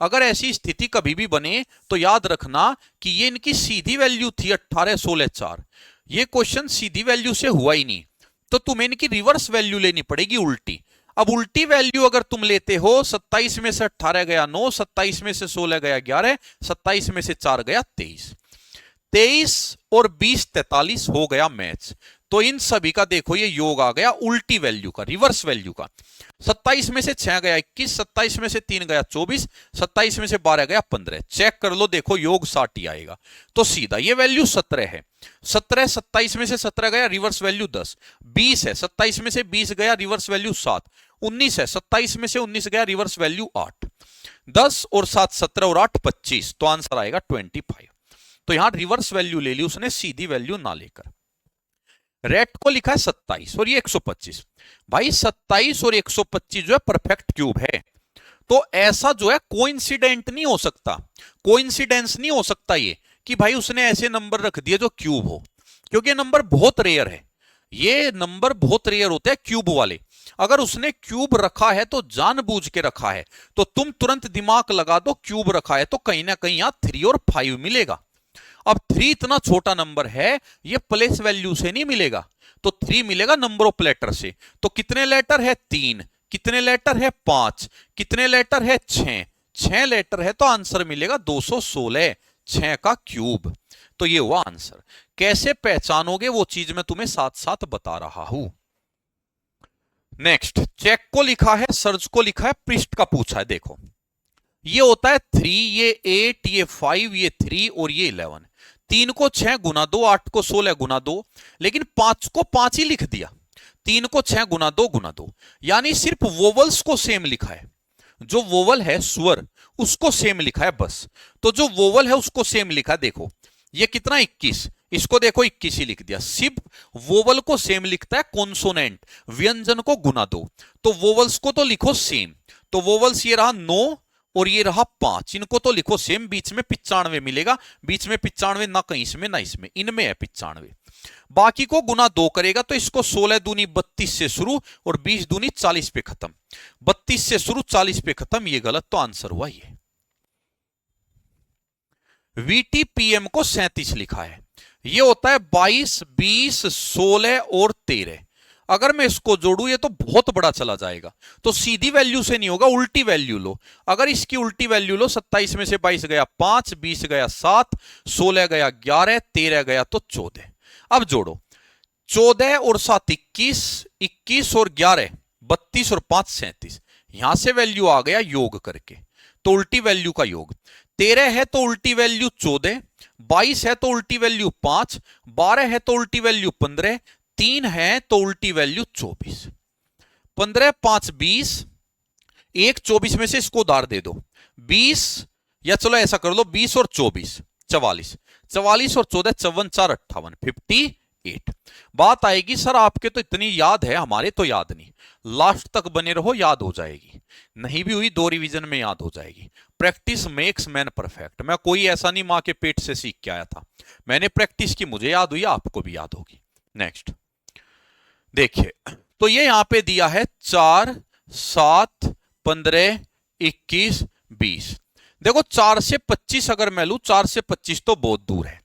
अगर ऐसी स्थिति कभी भी बने तो याद रखना कि ये इनकी सीधी वैल्यू थी 18 16 4, ये क्वेश्चन सीधी वैल्यू से हुआ ही नहीं, तो तुम्हें इनकी रिवर्स वैल्यू लेनी पड़ेगी, उल्टी। अब उल्टी वैल्यू अगर तुम लेते हो, 27 में से 18 गया 9, 27 में से 16 गया 11, 27 में से 4 गया 23, 23 और 20 43 हो गया मैच। तो इन सभी का देखो ये योग आ गया उल्टी वैल्यू का, रिवर्स वैल्यू का। 27 में से 6 गया 21, 27 में से 3 गया 24, 27 में से 12 गया 15, चेक कर लो, देखो योग 60 ही आएगा। तो सीधा ये वैल्यू 17 है, 17 27 में से 17 गया, रिवर्स वैल्यू 10, 20 है 27 में से 20 गया, रिवर्स वैल्यू 7, 19 है 27 में से 19 गया, रिवर्स वैल्यू 8, 10 और 7 17 और 8 25, तो आंसर आएगा 25। तो यहां रिवर्स वैल्यू ले ली उसने, सीधी वैल्यू ना लेकर। रेट को लिखा है 27 और ये 125, भाई 27 और 125 जो है परफेक्ट क्यूब है, तो ऐसा जो है कोइंसिडेंट नहीं हो सकता, कोइंसिडेंस नहीं हो सकता ये कि भाई उसने ऐसे नंबर रख दिए जो क्यूब हो, क्योंकि नंबर बहुत रेयर है। ये नंबर बहुत रेयर होते हैं क्यूब वाले। अगर उसने क्यूब रखा है तो जानबूझ के रखा है, तो तुम तुरंत दिमाग लगा दो क्यूब रखा है तो कहीं ना कहीं यहां 3 और 5 मिलेगा। अब 3 इतना छोटा नंबर है, ये प्लेस वैल्यू से नहीं मिलेगा, तो 3 मिलेगा नंबर ऑफ लेटर से। तो कितने लेटर है 3, कितने लेटर है 5, कितने लेटर है 6, 6 लेटर है तो आंसर मिलेगा 216, 6 का क्यूब। तो ये हुआ आंसर। कैसे पहचानोगे वो चीज मैं तुम्हें साथ साथ बता रहा हूं। नेक्स्ट, चेक को लिखा है, सर्च को लिखा है, पृष्ठ का पूछा है। देखो ये होता है 3, ये 8, ये 5, ये 3 और ये 11। 3 को 6 गुना 2, 8 को 16 गुना 2, लेकिन 5 को 5 ही लिख दिया। 3 को 6 गुना 2 गुना 2, यानी सिर्फ वोवल्स को सेम लिखा है। जो वोवल है स्वर उसको सेम लिखा है बस। तो जो वोवल है उसको सेम लिखा है। देखो ये कितना 21, इसको देखो 21 ही लिख दिया। सिर्फ वोवल को सेम लिखता है कॉन्सोनेंट, व्यंजन को गुना दो। तो वोवल्स को तो लिखो सेम। तो वोवल्स ये रहा 9 और ये रहा 5, इनको तो लिखो सेम। बीच में 95 मिलेगा, बीच में 95 ना कहीं इसमें ना इसमें, इनमें है 95। बाकी को गुना 2 करेगा तो इसको 16 दूनी 32 से शुरू और 20 दूनी 40 पे खत्म। 32 से शुरू 40 पे खत्म, ये गलत, तो आंसर हुआ ये। VTPM को 37 लिखा है। ये होता है 22, 20, 16 और 13। अगर मैं इसको जोड़ू ये तो बहुत बड़ा चला जाएगा, तो सीधी वैल्यू से नहीं होगा, उल्टी वैल्यू लो। अगर इसकी उल्टी वैल्यू लो, 27 में से 22 गया 5, 20 गया 7, 16 गया 11, 13 गया तो 14। अब जोड़ो 14 और 7 21, 21 और 11 32 और 5 37। यहां से वैल्यू आ गया योग करके, तो उल्टी वैल्यू का योग। 13 है तो उल्टी वैल्यू 14, 22 है तो उल्टी वैल्यू 5, 12 है तो उल्टी वैल्यू 15, 3 है तो उल्टी वैल्यू 24। 15 5 20, एक 24 में से इसको उधार दे दो 20, या चलो ऐसा कर लो 20 और 24 44, 44 और 14 54 4 58 58। बात आएगी सर आपके तो इतनी याद है, हमारे तो याद नहीं। लास्ट तक बने रहो, याद हो जाएगी। नहीं भी हुई 2 रिवीजन में याद हो जाएगी। Practice makes man perfect. मैं कोई ऐसा नहीं मां के पेट से सीख के आया था, मैंने प्रैक्टिस की, मुझे याद हुई, आपको भी याद होगी। नेक्स्ट देखिए, तो ये यहां पे दिया है 4 7 15 21 20। देखो 4 से 25 अगर मैं लू, 4 से 25 तो बहुत दूर है,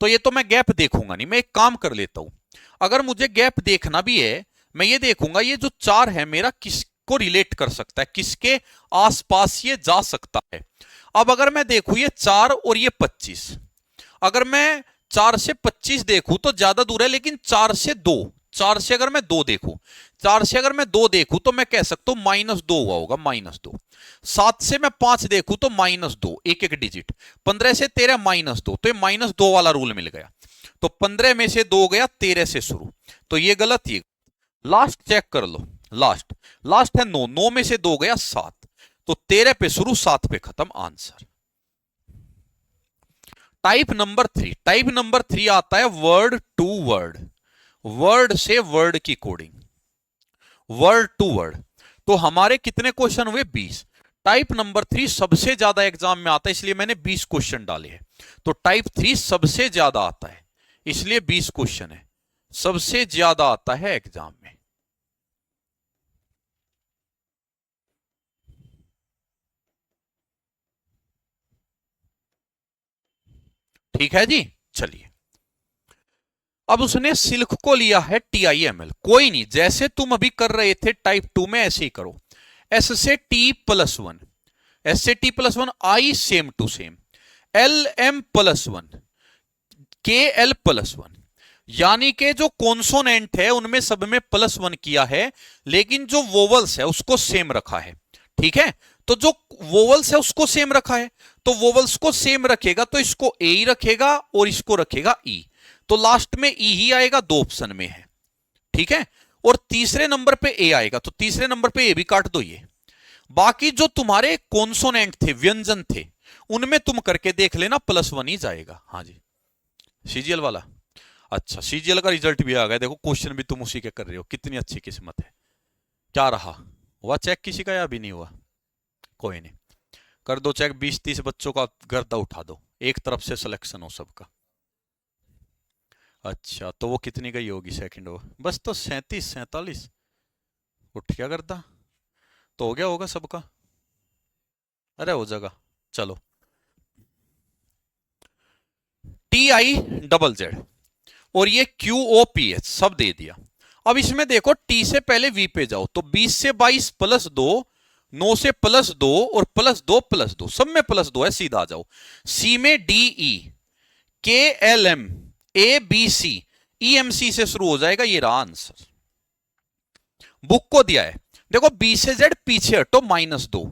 तो ये तो मैं गैप देखूंगा नहीं। मैं एक काम कर लेता हूं, अगर मुझे गैप देखना भी है, मैं ये देखूंगा ये जो 4 है मेरा किसको रिलेट कर सकता है, किसके आसपास ये जा सकता है। अब अगर मैं देखूं ये 4 और ये 25, अगर मैं 4 से 25 देखूं तो ज्यादा दूर है, लेकिन 4 से 2, 4 से अगर मैं 2 देखूं, 4 से अगर मैं 2 देखूं तो मैं कह सकता हूं -2 हुआ होगा, -2। 7 से मैं 5 देखूं तो -2, एक एक डिजिट। 15 से 13 -2, तो ये -2 वाला रूल मिल गया। तो 15 में से 2 गया, 13 से शुरू, तो ये गलत। ये लास्ट चेक कर लो, लास्ट लास्ट है 9, 9 में से 2 गया 7, तो 13 पे शुरू 7 पे खत्म, answer. Type number 3, type number 3 आता है वर्ड टू वर्ड, वर्ड से वर्ड की कोडिंग, वर्ड टू वर्ड। तो हमारे कितने क्वेश्चन हुए 20। टाइप नंबर 3 सबसे ज्यादा एग्जाम में आता है, इसलिए मैंने 20 क्वेश्चन डाले हैं। तो टाइप 3 सबसे ज्यादा आता है, इसलिए 20 क्वेश्चन है, सबसे ज्यादा आता है एग्जाम में। ठीक है जी, चलिए। अब उसने सिल्क को लिया है TIML, कोई नहीं, जैसे तुम अभी कर रहे थे टाइप 2 में ऐसे ही करो। S से T+1, S से T+1, I same to same, LM+1, KL+1, यानी कि जो कॉन्सोनेंट है उनमें सब में +1 किया है, लेकिन जो वोवल्स है उसको सेम रखा है। ठीक है, तो जो वोवल्स है उसको सेम रखा है, तो वोवल्स को सेम रखेगा तो इसको ए ही रखेगा और इसको रखेगा ई, तो लास्ट में ई ही आएगा, 2 ऑप्शन में है। ठीक है, और तीसरे नंबर पे ए आएगा, तो तीसरे नंबर पे ए भी काट दो ये। बाकी जो तुम्हारे कॉन्सोनेंट थे, व्यंजन थे, उनमें तुम करके देख लेना, +1 ही जाएगा। हाँ जी, सीजीएल वाला। अच्छा, सीजीएल का रिजल्ट भी आ गया, देखो क्वेश्चन भी तुम उसी के कर रहे हो, कितनी अच्छी किस्मत है। क्या रहा, हुआ चेक किसी का या भी नहीं हुआ? कोई नहीं, कर दो चेक, 20-30 बच्चों का गर्दा उठा दो, एक तरफ से सिलेक्शन हो सबका। अच्छा, तो वो कितनी गई होगी सेकंड वो? बस तो 37 47 उठ क्या करता, तो हो गया होगा सबका। अरे हो जाएगा। चलो, TI और ये QOPH सब दे दिया। अब इसमें देखो, T से पहले V पे जाओ तो 20 से 22 +2, 9 से +2 और +2 +2, सब में +2 है, सीधा आ जाओ। C में DE KLM ABC EMC से शुरू हो जाएगा, ये रहा आंसर। बुक को दिया है, देखो B से Z पीछे हटो -2,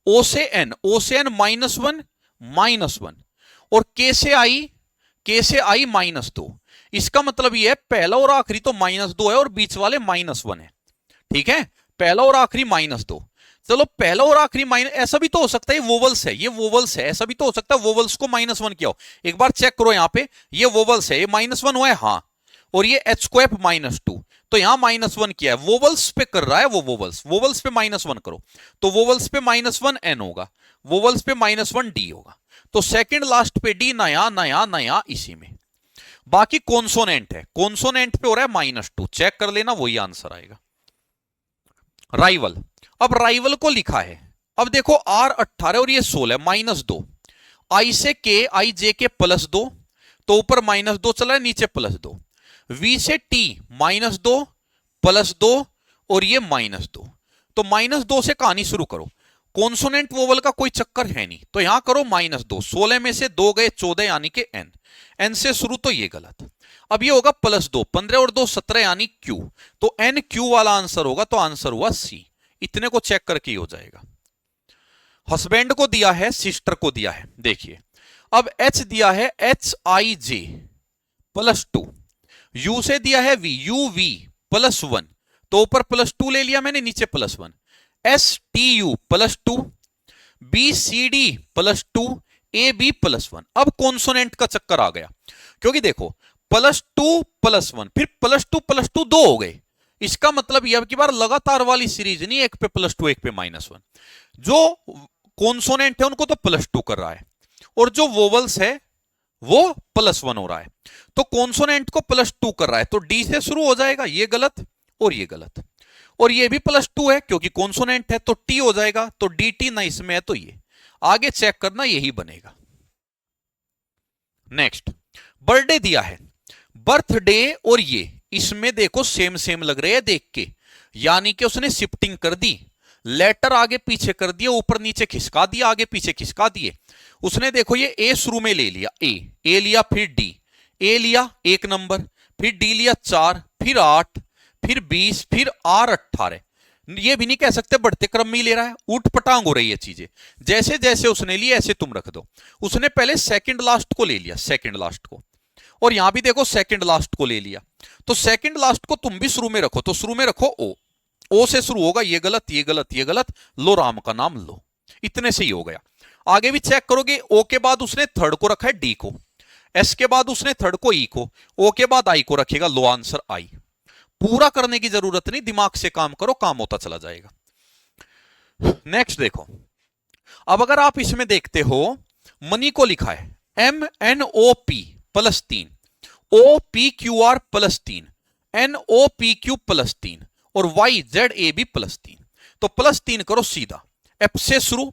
O से N -1 -1, और K से I -2। इसका मतलब ये है पहला और आखिरी तो -2 है और बीच वाले -1 है। ठीक है, पहला और आखिरी -2। चलो, पहला और आखिरी माइनस, ऐसा भी तो हो सकता है ये वोवल्स है, ये वोवल्स है, ऐसा भी तो हो सकता है वोवल्स को -1 किया हो। एक बार चेक करो यहाँ पे, ये वोवल्स है, ये -1 हुआ है, हाँ, और ये H को -2, तो यहां -1 किया है, वोवल्स पे कर रहा है वो, वोवल्स पे -1 करो, तो वोवल्स पे -1 N होगा, वोवल्स पे -1 D होगा, तो सेकंड लास्ट पे D, नया नया नया इसी में। बाकी कॉन्सोनेंट है, कॉन्सोनेंट पे हो रहा है -2, चेक कर लेना, वही आंसर आएगा। राइवल, अब राइवल को लिखा है, अब देखो R18 और ये 16 -2, I से K I J के +2, तो ऊपर -2 चला है, नीचे +2, V से T -2 +2 और ये -2, तो -2 से कहानी शुरू करो। कॉन्सोनेंट वोवल का कोई चक्कर है नहीं, तो यहां करो -2, 16 में से 2 गए 14 यानी कि N से शुरू, तो ये गलत। अब ये होगा +2, 15 और 2 17 यानी Q, तो NQ वाला आंसर होगा, तो आंसर हुआ C। इतने को चेक करके ही हो जाएगा। हस्बैंड को दिया है, सिस्टर को दिया है, देखिए अब H दिया है HIJ +2, U से दिया है V UV +1, तो ऊपर +2 ले लिया मैंने, नीचे +1, STU +2, BCD +2, AB +1। अब कॉन्सोनेंट का चक्कर आ गया, क्योंकि देखो +2 +1 फिर +2 2 हो गए, इसका मतलब यह की बार लगातार वाली सीरीज नहीं, एक पे +2 एक पे -1, जो कॉन्सोनेंट है उनको तो +2 कर रहा है, और जो वोवल्स है वो +1 हो रहा है, तो कॉन्सोनेंट को +2 कर रहा है, तो D से शुरू हो जाएगा, ये गलत और ये गलत, और ये भी +2 है क्योंकि कॉन्सोनेंट है, तो T हो जाएगा, तो DT ना इसमें है, तो ये आगे चेक करना, यही बनेगा। नेक्स्ट, बर्थडे दिया है, बर्थडे और ये इसमें देखो सेम सेम लग रहे हैं देख के, यानी कि उसने शिफ्टिंग कर दी, लेटर आगे पीछे कर दिया, ऊपर नीचे खिसका दिया, आगे पीछे खिसका दिए। उसने देखो ये ए शुरू में ले लिया, ए लिया, फिर डी, ए लिया 1 नंबर, फिर डी लिया 4, फिर 8, फिर 20, फिर R18। ये भी नहीं कह सकते बढ़ते क्रम में ही ले रहा है, उठ पटांग हो रही है चीजें, जैसे जैसे उसने ली ऐसे तुम रख दो। उसने पहले सेकंड लास्ट को ले लिया, सेकंड लास्ट को, और यहां भी देखो सेकंड लास्ट को ले लिया, तो सेकंड लास्ट को तुम भी शुरू में रखो, तो शुरू में रखो ओ से शुरू होगा, ये गलत ये गलत ये गलत, लो राम का नाम लो, इतने से ही हो गया। आगे भी चेक करोगे, ओ के बाद उसने थर्ड को रखा है डी को, एस के बाद उसने थर्ड को ई को, ओ के बाद आई को रखेगा, लो आंसर आई। पूरा करने की जरूरत नहीं, दिमाग से काम करो, काम होता चला जाएगा। नेक्स्ट देखो, अब अगर आप इसमें देखते हो, मनी को लिखा है MNOP +3, OPQR +3, NOPQ +3 और YZAB +3, तो +3 करो सीधा, F से शुरू,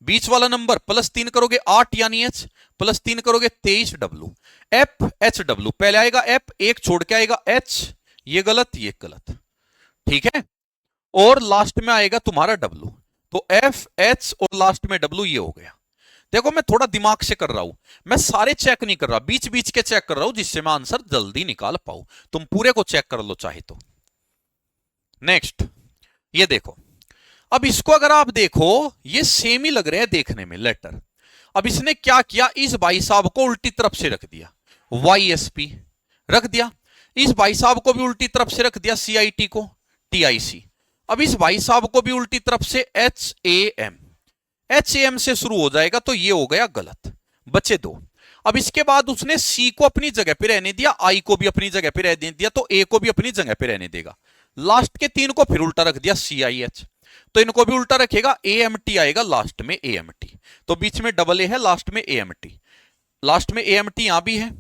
बीच वाला नंबर +3 करोगे 8 यानी H, +3 करोगे 23 W, FHW, पहले आएगा F, एक छोड़ के आएगा H, ये गलत ये गलत, ठीक है, और लास्ट में आएगा तुम्हारा W, तो FH और लास्ट में W, ये हो गया। देखो मैं थोड़ा दिमाग से कर रहा हूं, मैं सारे चेक नहीं कर रहा, बीच बीच के चेक कर रहा हूं, जिससे मैं आंसर जल्दी निकाल पाऊं, तुम पूरे को चेक कर लो चाहे तो। नेक्स्ट, ये देखो, अब इसको अगर आप देखो, ये सेम ही लग रहे हैं देखने में लेटर। अब इसने क्या किया, इस भाई साहब को उल्टी तरफ से रख दिया, YSP रख दिया, इस भाई साहब को भी उल्टी तरफ से रख दिया, CIT को TIC, अब इस भाई साहब को भी उल्टी तरफ से HAM से शुरू हो जाएगा, तो ये हो गया गलत, बचे 2। अब इसके बाद उसने C को अपनी जगह पे रहने दिया, I को भी अपनी जगह पे रहने दिया, तो A को भी अपनी जगह पे रहने देगा, लास्ट के 3 को फिर उल्टा रख दिया, CIH, तो इनको भी उल्टा रखेगा, AMT आएगा लास्ट में, AMT, तो बीच में AA है, लास्ट में AMT, लास्ट में AMT यहां भी है,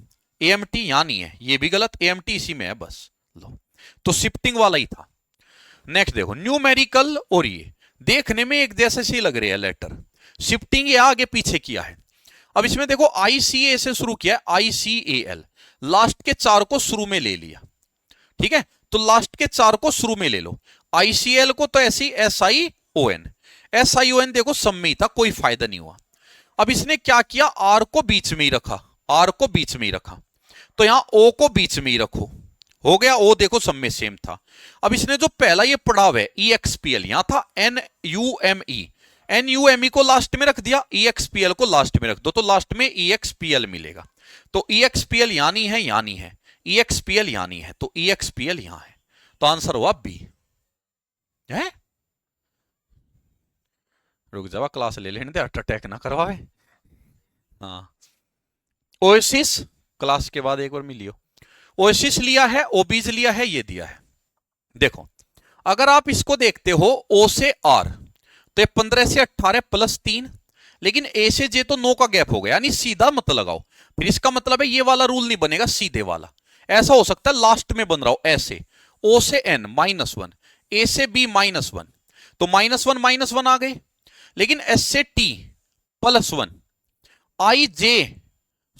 एएमटी यहां नहीं है, ये भी गलत, एएमटी इसी में है बस। लो, तो शिफ्टिंग वाला ही था। नेक्स्ट देखो न्यूमेरिकल, और ये देखने में एक जैसे सी लग रही है लेटर, शिफ्टिंग ये आगे पीछे किया है। अब इसमें देखो आईसीए से शुरू किया है, आईसीएल, लास्ट के चार को शुरू में ले लिया, ठीक है, तो लास्ट के चार को शुरू में ले लो। आईसीएल को तो ऐसी SION, SION देखो सम में ही था, कोई फायदा नहीं हुआ। अब इसने क्या किया, आर को बीच में ही रखा, आर को बीच में ही रखा, तो यहां ओ को बीच में ही रखो, हो गया, ओ देखो सब में सेम था। अब इसने जो पहला ये पड़ाव है EXPL, यहां था NUME को लास्ट में रख दिया, EXPL को लास्ट में रख दो, तो लास्ट में EXPL मिलेगा। तो EXPL यानी है, यानी है EXPL यानी है, तो EXPL यहां है, तो आंसर हुआ बी है। रुक जावा, क्लास ले लेने दे, अटैक ना करवावे। हाँ, ओएसिस क्लास के बाद एक बार मिलियो। ओएसिस लिया है, ओबीज लिया है, ये दिया है। देखो अगर आप इसको देखते हो ओ से आर, तो 15 से 18 प्लस 3, लेकिन ए से जे तो 9 का गैप हो गया, यानी सीधा मत लगाओ, फिर इसका मतलब है ये वाला रूल नहीं बनेगा, सीधे वाला। ऐसा हो सकता है लास्ट में बन रहा हो ऐसे, ओ से एन -1, ए से बी -1, तो -1 आ गए, लेकिन एस से टी +1, आई जे,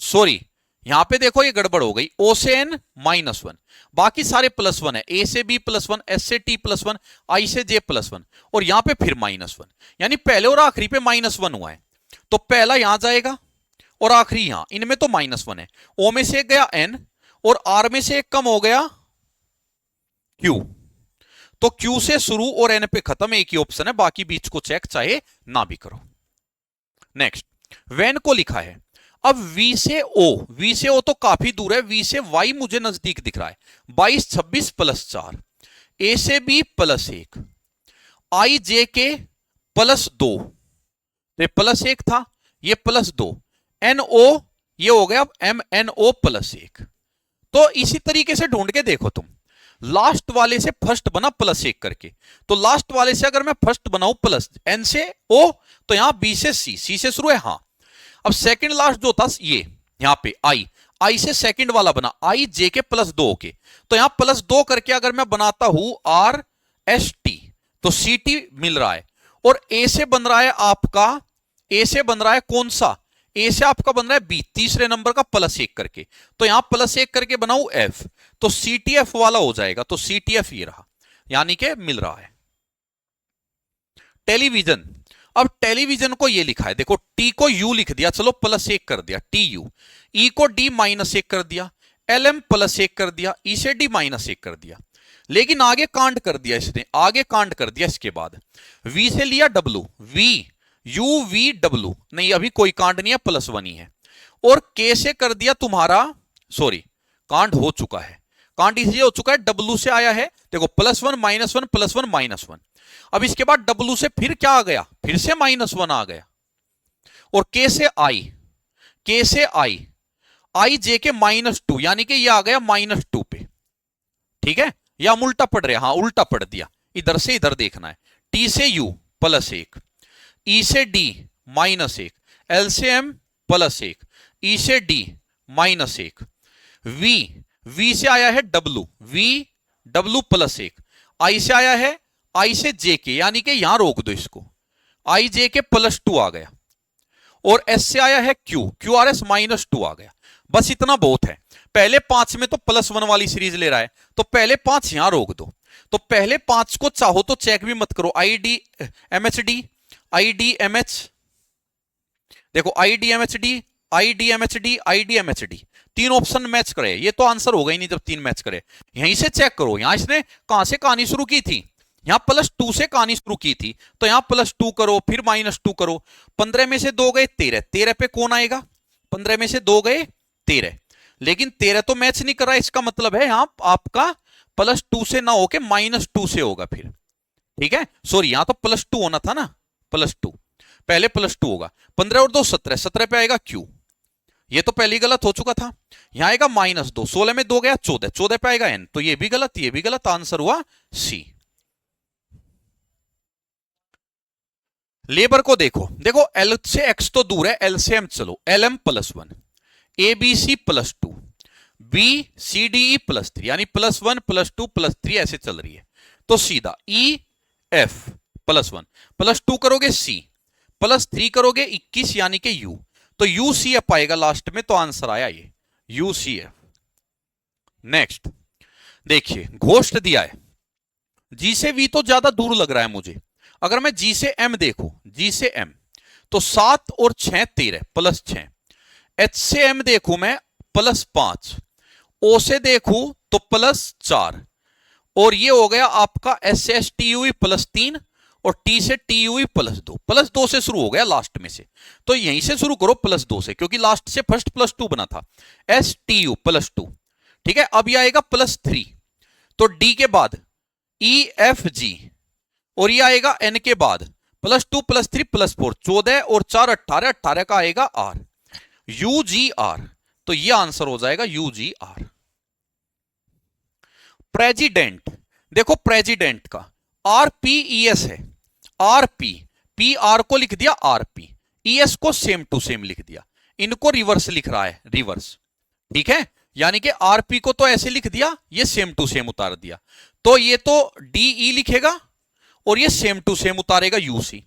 सॉरी यहां पे देखो ये गड़बड़ हो गई, ओ से एन -1, बाकी सारे +1 है, ए से बी +1, एस से टी +1, आई से जे +1, और यहां पे फिर -1, यानी पहले और आखिरी पे -1 हुआ है, तो पहला यहां जाएगा और आखिरी यहां, इनमें तो -1 है, ओ में से एक गया एन, और आर में से एक कम हो गया क्यू, तो क्यू से शुरू और एन पे खत्म, एक ही ऑप्शन है, बाकी बीच को चेक चाहे ना भी करो। नेक्स्ट वैन को लिखा है, अब V से O तो काफी दूर है, V से Y मुझे नजदीक दिख रहा है, 22 26 +4, A से B +1, I J के +2, तो +1 था, ये +2, NO ये हो गया MNO +1। तो इसी तरीके से ढूंढ के देखो तुम, लास्ट वाले से फर्स्ट बना +1 करके, तो लास्ट वाले से अगर मैं फर्स्ट बनाऊं प्लस N से O, तो यहां B से C से शुरू है, हाँ। अब सेकंड लास्ट जो था ये यहां पे I से सेकंड वाला बना I J के +2 के, तो यहां +2 करके अगर मैं बनाता हूं RST, तो CT मिल रहा है, और A से बन रहा है आपका, A से बन रहा है कौन सा, A से आपका बन रहा है B, तीसरे नंबर का +1 करके, तो यहां +1 करके बनाऊं F, तो CTF वाला हो जाएगा, तो CTF ये रहा, यानी कि मिल रहा है। टेलीविजन, अब टेलीविजन को ये लिखा है, देखो T को U लिख दिया, चलो +1 कर दिया TU, E को D -1 कर दिया, LM +1 कर दिया, E से D -1 कर दिया, लेकिन आगे कांड कर दिया इसने, आगे कांड कर दिया, इसके बाद V से लिया W, V U V W, नहीं अभी कोई कांड नहीं है, +1 ही है, और K से कर दिया तुम्हारा, सॉरी कांड हो चुका है, कांड इसलिए हो चुका है W से आया है, देखो +1 -1 +1 -1, अब इसके बाद W से फिर क्या आ गया, फिर से -1 आ गया, और K से I J के -2, यानी कि ये आ गया -2 पे, ठीक है, या हम उल्टा पढ़ रहे हैं, हाँ उल्टा पढ़ दिया, इधर से इधर देखना है, T से U +1, E से D -1, L से M +1, E से D -1, V से आया है W, W+1, I से आया है I से J के, यानी कि यहां रोक दो इसको, I J के +2 आ गया, और S से आया है Q, QRS -2 आ गया, बस इतना बहुत है। पहले 5 में तो +1 वाली सीरीज ले रहा है, तो पहले 5 यहां रोक दो, तो पहले 5 को चाहो तो चेक भी मत करो, IDMHD, देखो IDMHD, IDMHD, 3 ऑप्शन मैच करे, ये तो आंसर होगा ही नहीं जब 3 मैच करे, यहीं से चेक करो, यहां इसने कहां से कहानी शुरू की थी, यहां +2 से कहानी शुरू की थी, तो यहां +2 करो, फिर -2 करो, 15 में से 2 गए 13, 13 पे कौन आएगा, 15 में से 2 गए 13, लेकिन 13 तो मैच नहीं कर रहा, इसका मतलब है यहां आपका +2 से ना होके -2 से होगा फिर, ठीक है, सॉरी यहां तो +2 होना था ना, +2 पहले +2 होगा, 15 और 2 17, 17 पे आएगा Q, ये तो पहले गलत हो चुका था, यहां आएगा -2, 16 में 2 गया 14, 14 पे आएगा N, तो ये भी गलत, आंसर हुआ C। लेबर को देखो, देखो L से X तो दूर है, L से M चलो, LM +1, ABC +2, B C D E +3 यानी +1 +2 +3 ऐसे चल रही है। तो सीधा ई एफ +1 +2 करोगे सी +3 करोगे 21 यानी कि यू। तो यू सी एफ आएगा लास्ट में, तो आंसर आया ये यू सी एफ। नेक्स्ट देखिए घोष्ट दिया है, जी से वी तो ज्यादा दूर लग रहा है मुझे। अगर मैं जी से एम देखूं, जी से एम तो 7 और 6 13 +6। एच से एम देखूं मैं +5, ओ से देखूं तो +4, और ये हो गया आपका एस एस टी यू +3 और टी से टी यू +2। +2 से शुरू हो गया लास्ट में से, तो यहीं से शुरू करो +2 से, क्योंकि लास्ट से फर्स्ट +2 बना था। एस टी यू +2, ठीक है। अब ये आएगा +3, तो डी के बाद ई एफ जी, और ये आएगा एन के बाद +2 +3 +4 14 और 4 18, 18 का आएगा आर, यू जी आर। तो ये आंसर हो जाएगा यू जी आर। प्रेसिडेंट देखो, प्रेसिडेंट का आरपीईएस है, आरपी पी आर को लिख दिया आरपी, ईएस को सेम टू सेम लिख दिया, इनको रिवर्स लिख रहा है, रिवर्स, ठीक है। यानी कि आरपी को तो ऐसे लिख दिया, ये सेम टू सेम उतार दिया, तो ये तो डीई लिखेगा और ये सेम टू सेम उतारेगा यूसी।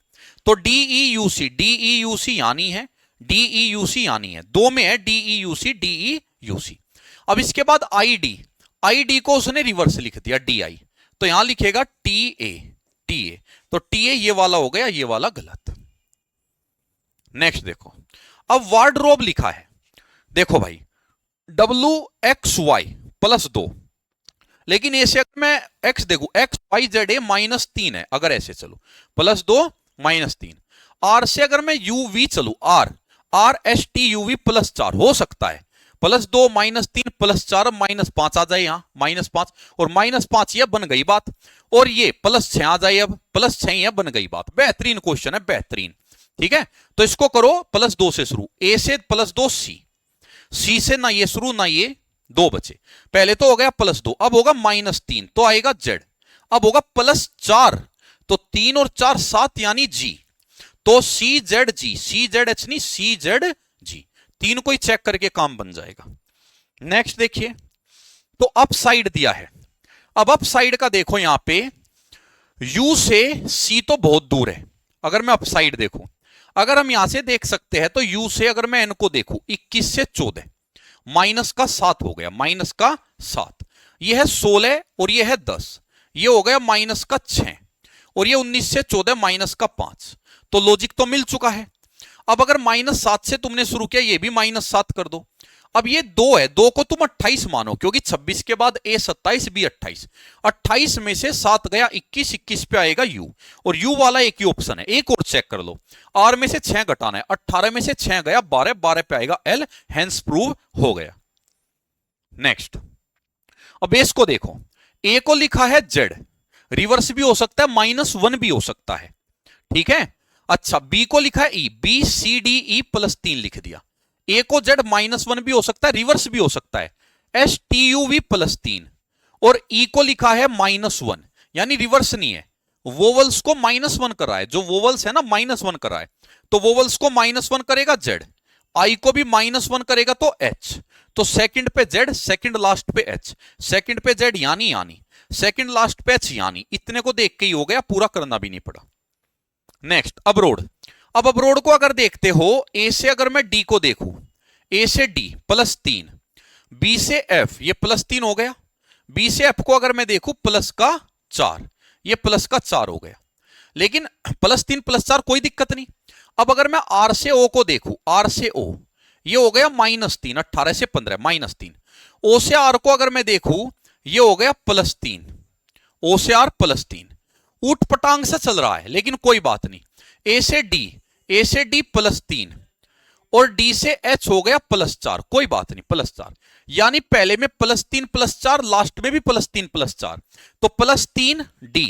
तो डीई यूसी, डीई यूसी यानी है, डीई यूसी यानी है, दो में है डीई यूसी, डीई यूसी। अब इसके बाद आईडी, आईडी को उसने रिवर्स लिख दिया डीआई, तो यहां लिखेगा टी ए, टी ए। तो टी ए ये वाला हो गया, ये वाला गलत। नेक्स्ट देखो, अब वार्डरोब लिखा है, देखो भाई WXY +2, लेकिन ऐसे अगर मैं x देखू XYZ -3 है, अगर ऐसे चलो +2 -3। R से अगर मैं UV चलू, RSTUV +4 हो सकता है, +2 -3 +4 -5 आ जाए, यहां -5 और -5, यह बन गई बात। और ये +6 आ जाए, अब +6 यह बन गई बात। बेहतरीन क्वेश्चन है, बेहतरीन, ठीक है। तो इसको करो +2 से शुरू, ए से +2 सी से ना ये शुरू ना ये, 2 बचे। पहले तो हो गया +2, अब होगा -3, तो आएगा Z। अब होगा +4, तो 3 और 4 7 यानी G, तो CZG, CZH नहीं CZG, 3 को ही चेक करके काम बन जाएगा। नेक्स्ट देखिए, तो अप साइड दिया है। अब अप साइड का देखो, यहां पे U से C तो बहुत दूर है। अगर मैं अप साइड देखूं, अगर हम यहां से देख सकते हैं, तो U से अगर मैं N को देखूं 21 से 14 -7 हो गया, -7, यह है 16 और यह है 10, ये हो गया -6, और ये 19 से 14 -5। तो लॉजिक तो मिल चुका है। अब अगर -7 से तुमने शुरू किया, ये भी -7 कर दो। अब ये 2 है, 2 को तुम 28 मानो, क्योंकि 26 के बाद A 27 B 28, 28 में से 7 गया 21, 21 पे आएगा U, और U वाला एक ही ऑप्शन है। एक और चेक कर लो, R में से 6 घटाना है, 18 में से 6 गया 12, 12 पे आएगा L, हेंस प्रूव हो गया। नेक्स्ट, अब इस को देखो, A को लिखा है Z, रिवर्स भी हो सकता है, -1 भी हो सकता है, ठीक है। अच्छा, B को लिखा है E, BCDE +3 लिख दिया। A को Z -1 भी हो सकता है, रिवर्स भी हो सकता है, STUV +3, और E को लिखा है -1, यानी रिवर्स नहीं है, वोवल्स को -1 कर रहा है, जो वोवल्स है ना -1 कर रहा है, तो वोवल्स को -1 करेगा Z, I को भी -1 करेगा तो H, तो सेकंड पे Z, सेकंड लास्ट पे H, सेकंड पे Z यानी सेकंड लास्ट पे H यानी, इतने को देख के ही हो गया, पूरा करना भी नहीं पड़ा। Next, abroad. अब अब्रोड को अगर देखते हो, ए से अगर मैं डी को देखूं, ए से डी +3, बी से एफ ये +3 हो गया, बी से एफ को अगर मैं देखूं +4, ये +4 हो गया। लेकिन +3 +4 कोई दिक्कत नहीं। अब अगर मैं आर से ओ को देखूं, आर से ओ ये हो गया -3, 18 से 15 -3। ओ से आर को अगर मैं देखूं, ये हो गया +3, ओ से आर +3, ऊट पटांग से चल रहा है, लेकिन कोई बात नहीं। ए से डी +3 और डी से एच हो गया +4, कोई बात नहीं, +4, यानी पहले में +3 +4, लास्ट में भी +3 +4, तो +3 डी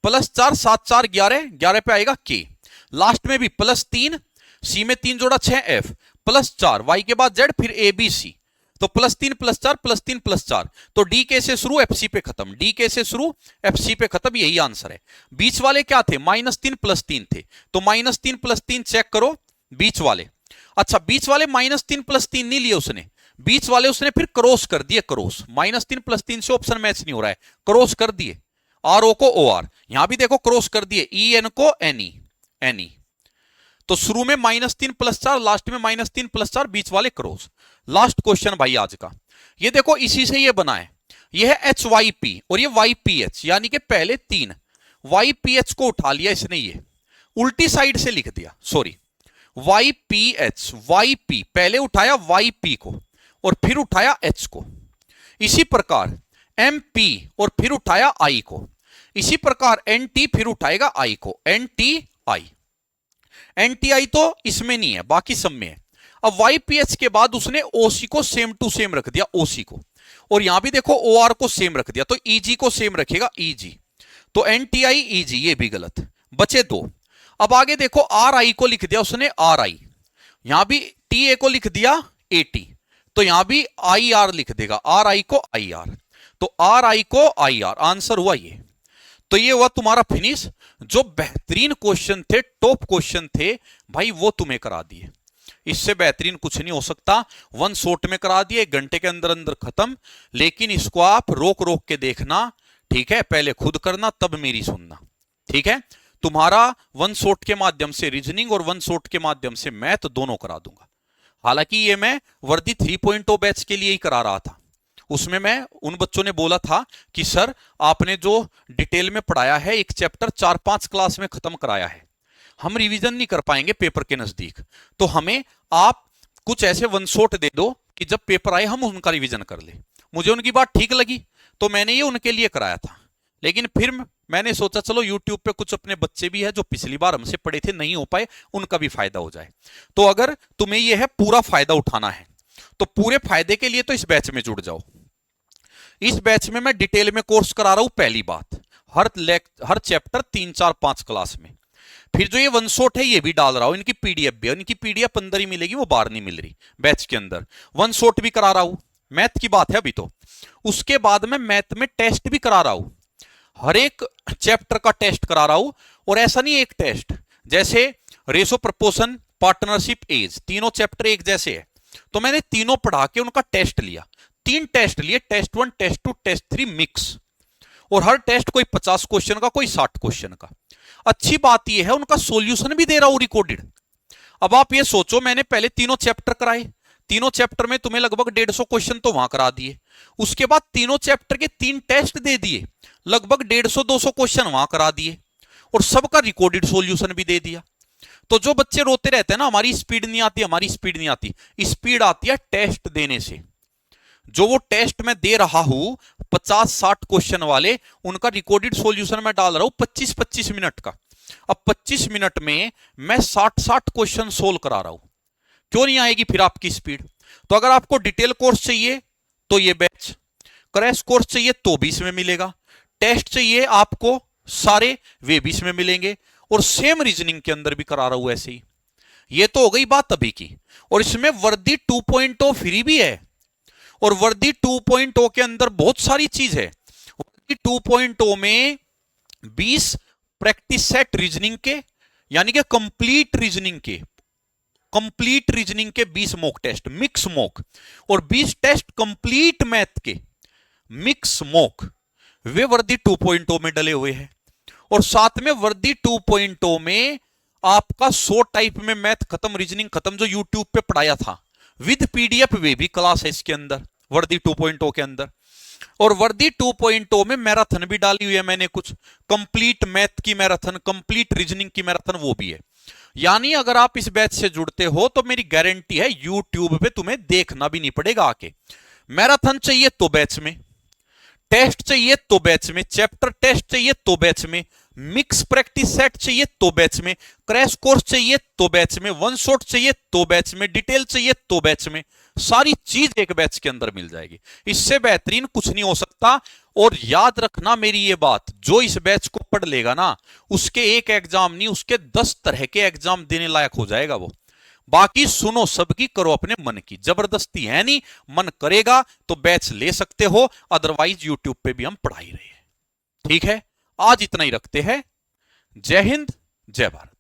+4 7 4 11, 11 पे आएगा के, लास्ट में भी +3, सी में 3 जोड़ा 6 एफ, +4 वाई के बाद जेड, फिर ए बी सी, तो +3 +4 +3 +4, तो डी के से शुरू एफसी पे खत्म, डी के से शुरू एफसी पे खत्म, यही आंसर है। बीच वाले क्या थे, -3 +3 थे, तो -3 +3 चेक करो बीच वाले। अच्छा, बीच वाले -3 +3 नहीं लिए उसने, बीच वाले उसने फिर क्रॉस कर दिए, क्रॉस -3 +3 से ऑप्शन मैच नहीं हो रहा है, क्रॉस कर दिए, आर ओ को ओ आर, यहां भी देखो क्रॉस कर दिए, ई एन को एन ई, एन ई। तो शुरू में -3 +4, लास्ट में -3 +4, बीच वाले क्रॉस। लास्ट क्वेश्चन भाई आज का, ये देखो इसी से ये बना है, ये है एच वाई पी और ये वाई पी एच, यानी कि पहले 3 वाई पी एच को उठा लिया इसने, ये उल्टी साइड से लिख दिया, sorry Y P H, Y P पहले उठाया वाई पी को और फिर उठाया एच को, इसी प्रकार एम पी और फिर उठाया आई को, इसी प्रकार एन टी फिर उठाएगा आई को, N T I. N T I तो इसमें नहीं है, बाकी सब में है। अब वाई पी एच के बाद उसने ओसी को सेम टू सेम रख दिया, ओसी को, और यहां भी देखो ओ आर को सेम रख दिया, तो ईजी को सेम रखेगा, ईजी, तो एन टी आई ईजी, ये भी गलत, बचे 2। अब आगे देखो आर आई को लिख दिया उसने आर आई, यहां भी टी ए को लिख दिया ए टी, तो यहां भी आई आर लिख देगा, आर आई को आई आर, तो आर आई को आई आर, आंसर हुआ ये। तो ये हुआ तुम्हारा फिनिश। जो बेहतरीन क्वेश्चन थे, टॉप क्वेश्चन थे भाई, वो तुम्हें करा दिए, इससे बेहतरीन कुछ नहीं हो सकता। 1 शॉट में करा दिए, 1 घंटे के अंदर अंदर खत्म। लेकिन इसको आप रोक रोक के देखना, ठीक है, पहले खुद करना तब मेरी सुनना, ठीक है। तुम्हारा 1 शॉट के माध्यम से रीजनिंग और 1 शॉट के माध्यम से मैथ दोनों करा दूंगा। हालांकि ये मैं वर्दी 3.0 बैच के लिए ही करा रहा था, उसमें मैं उन बच्चों ने बोला था कि सर आपने जो डिटेल में पढ़ाया है, एक चैप्टर 4-5 क्लास में खत्म कराया है, हम रिवीजन नहीं कर पाएंगे पेपर के नजदीक, तो हमें आप कुछ ऐसे 1 शॉट दे दो कि जब पेपर आए हम उनका रिवीजन कर ले। मुझे उनकी बात ठीक लगी, तो मैंने ये उनके लिए कराया था। लेकिन फिर मैंने सोचा चलो यूट्यूब पे कुछ अपने बच्चे भी है जो पिछली बार हमसे पढ़े थे, नहीं हो पाए, उनका भी फायदा हो जाए। तो अगर तुम्हें यह है पूरा फायदा उठाना है, तो पूरे फायदे के लिए तो इस बैच में जुड़ जाओ। इस बैच में मैं डिटेल में कोर्स करा रहा हूं, पहली बात, हर चैप्टर 3-4-5 क्लास में। फिर जो ये 1 शॉट है ये भी डाल रहा हूं, इनकी पीडीएफ भी, इनकी पीडीएफ अंदर ही मिलेगी, वो बाहर नहीं मिल रही बैच के अंदर। 1 शॉट भी करा रहा हूं, मैथ की बात है अभी तो। उसके बाद में मैथ में टेस्ट भी करा रहा हूं, हर एक चैप्टर का टेस्ट करा रहा हूं। और ऐसा नहीं एक टेस्ट, जैसे रेशो, प्रपोर्शन, पार्टनरशिप, एज, तीनों चैप्टर एक जैसे है, तो मैंने तीनों पढ़ा के उनका टेस्ट लिया, 3 टेस्ट लिए, टेस्ट 1, टेस्ट 2, टेस्ट 3 मिक्स, और हर टेस्ट कोई 50 क्वेश्चन का, कोई 60 क्वेश्चन का। अच्छी बात यह है उनका सॉल्यूशन भी दे रहा हूं रिकॉर्डेड। अब आप ये सोचो, मैंने पहले तीनों चैप्टर कराए, तीनों चैप्टर में तुम्हें लगभग 150 क्वेश्चन तो वहां करा दिए, उसके बाद तीनों चैप्टर के 3 टेस्ट दे दिए, लगभग 150-200 क्वेश्चन वहां करा दिए, और सबका रिकॉर्डेड सॉल्यूशन भी दे दिया। तो जो बच्चे रोते रहते हैं ना हमारी स्पीड नहीं आती, हमारी स्पीड नहीं आती, स्पीड आती है टेस्ट देने से। जो वो टेस्ट में दे रहा हूं 50-60 क्वेश्चन वाले, उनका रिकॉर्डेड सॉल्यूशन मैं डाल रहा हूं 25-25 मिनट का। अब 25 मिनट में मैं 60-60 क्वेश्चन सोल्व करा रहा हूं, क्यों नहीं आएगी फिर आपकी स्पीड। तो अगर आपको डिटेल कोर्स चाहिए तो ये बैच, क्रैश कोर्स चाहिए तो भी इसमें मिलेगा, टेस्ट चाहिए आपको सारे, वे भी इसमें मिलेंगे, और सेम रीजनिंग के अंदर भी करा रहा हूं ऐसे ही। ये तो हो गई बात अभी की, और इसमें वर्दी 2.0 फ्री भी है, और वर्दी 2.0 के अंदर बहुत सारी चीज है। वर्दी 2.0 में 20 प्रैक्टिस सेट रीजनिंग के, यानी कि कंप्लीट रीजनिंग के 20 मॉक टेस्ट, मिक्स मॉक, और 20 टेस्ट कंप्लीट मैथ के मिक्स मॉक, वे वर्दी 2.0 में डले हुए हैं। और साथ में वर्दी 2.0 में आपका 100 टाइप में मैथ खत्म, रीजनिंग खत्म, जो यूट्यूब पे पढ़ाया था विद पीडीएफ, वे भी क्लास है इसके अंदर वर्दी 2.0 के अंदर। और वर्दी 2.0 में मैराथन भी डाली हुई है मैंने, कुछ कंप्लीट मैथ की मैराथन, कंप्लीट रीजनिंग की मैराथन, वो भी है। यानी अगर आप इस बैच से जुड़ते हो तो मेरी गारंटी है यूट्यूब पे तुम्हें देखना भी नहीं पड़ेगा आके। मैराथन चाहिए तो बैच में, टेस्ट चाहिए तो बैच में, चैप्टर टेस्ट चाहिए तो बैच में, मिक्स प्रैक्टिस सेट चाहिए तो बैच में, क्रैश कोर्स चाहिए तो बैच में, 1 शॉट चाहिए तो बैच में, डिटेल चाहिए तो बैच में, सारी चीज एक बैच के अंदर मिल जाएगी। इससे बेहतरीन कुछ नहीं हो सकता। और याद रखना मेरी ये बात, जो इस बैच को पढ़ लेगा ना, उसके एक एग्जाम नहीं, उसके 10 तरह के एग्जाम देने लायक हो जाएगा वो। बाकी सुनो सबकी, करो अपने मन की, जबरदस्ती है नहीं, मन करेगा तो बैच ले सकते हो, अदरवाइज यूट्यूब पे भी हम पढ़ा ही रहे हैं। ठीक है, आज इतना ही रखते हैं। जय हिंद, जय भारत।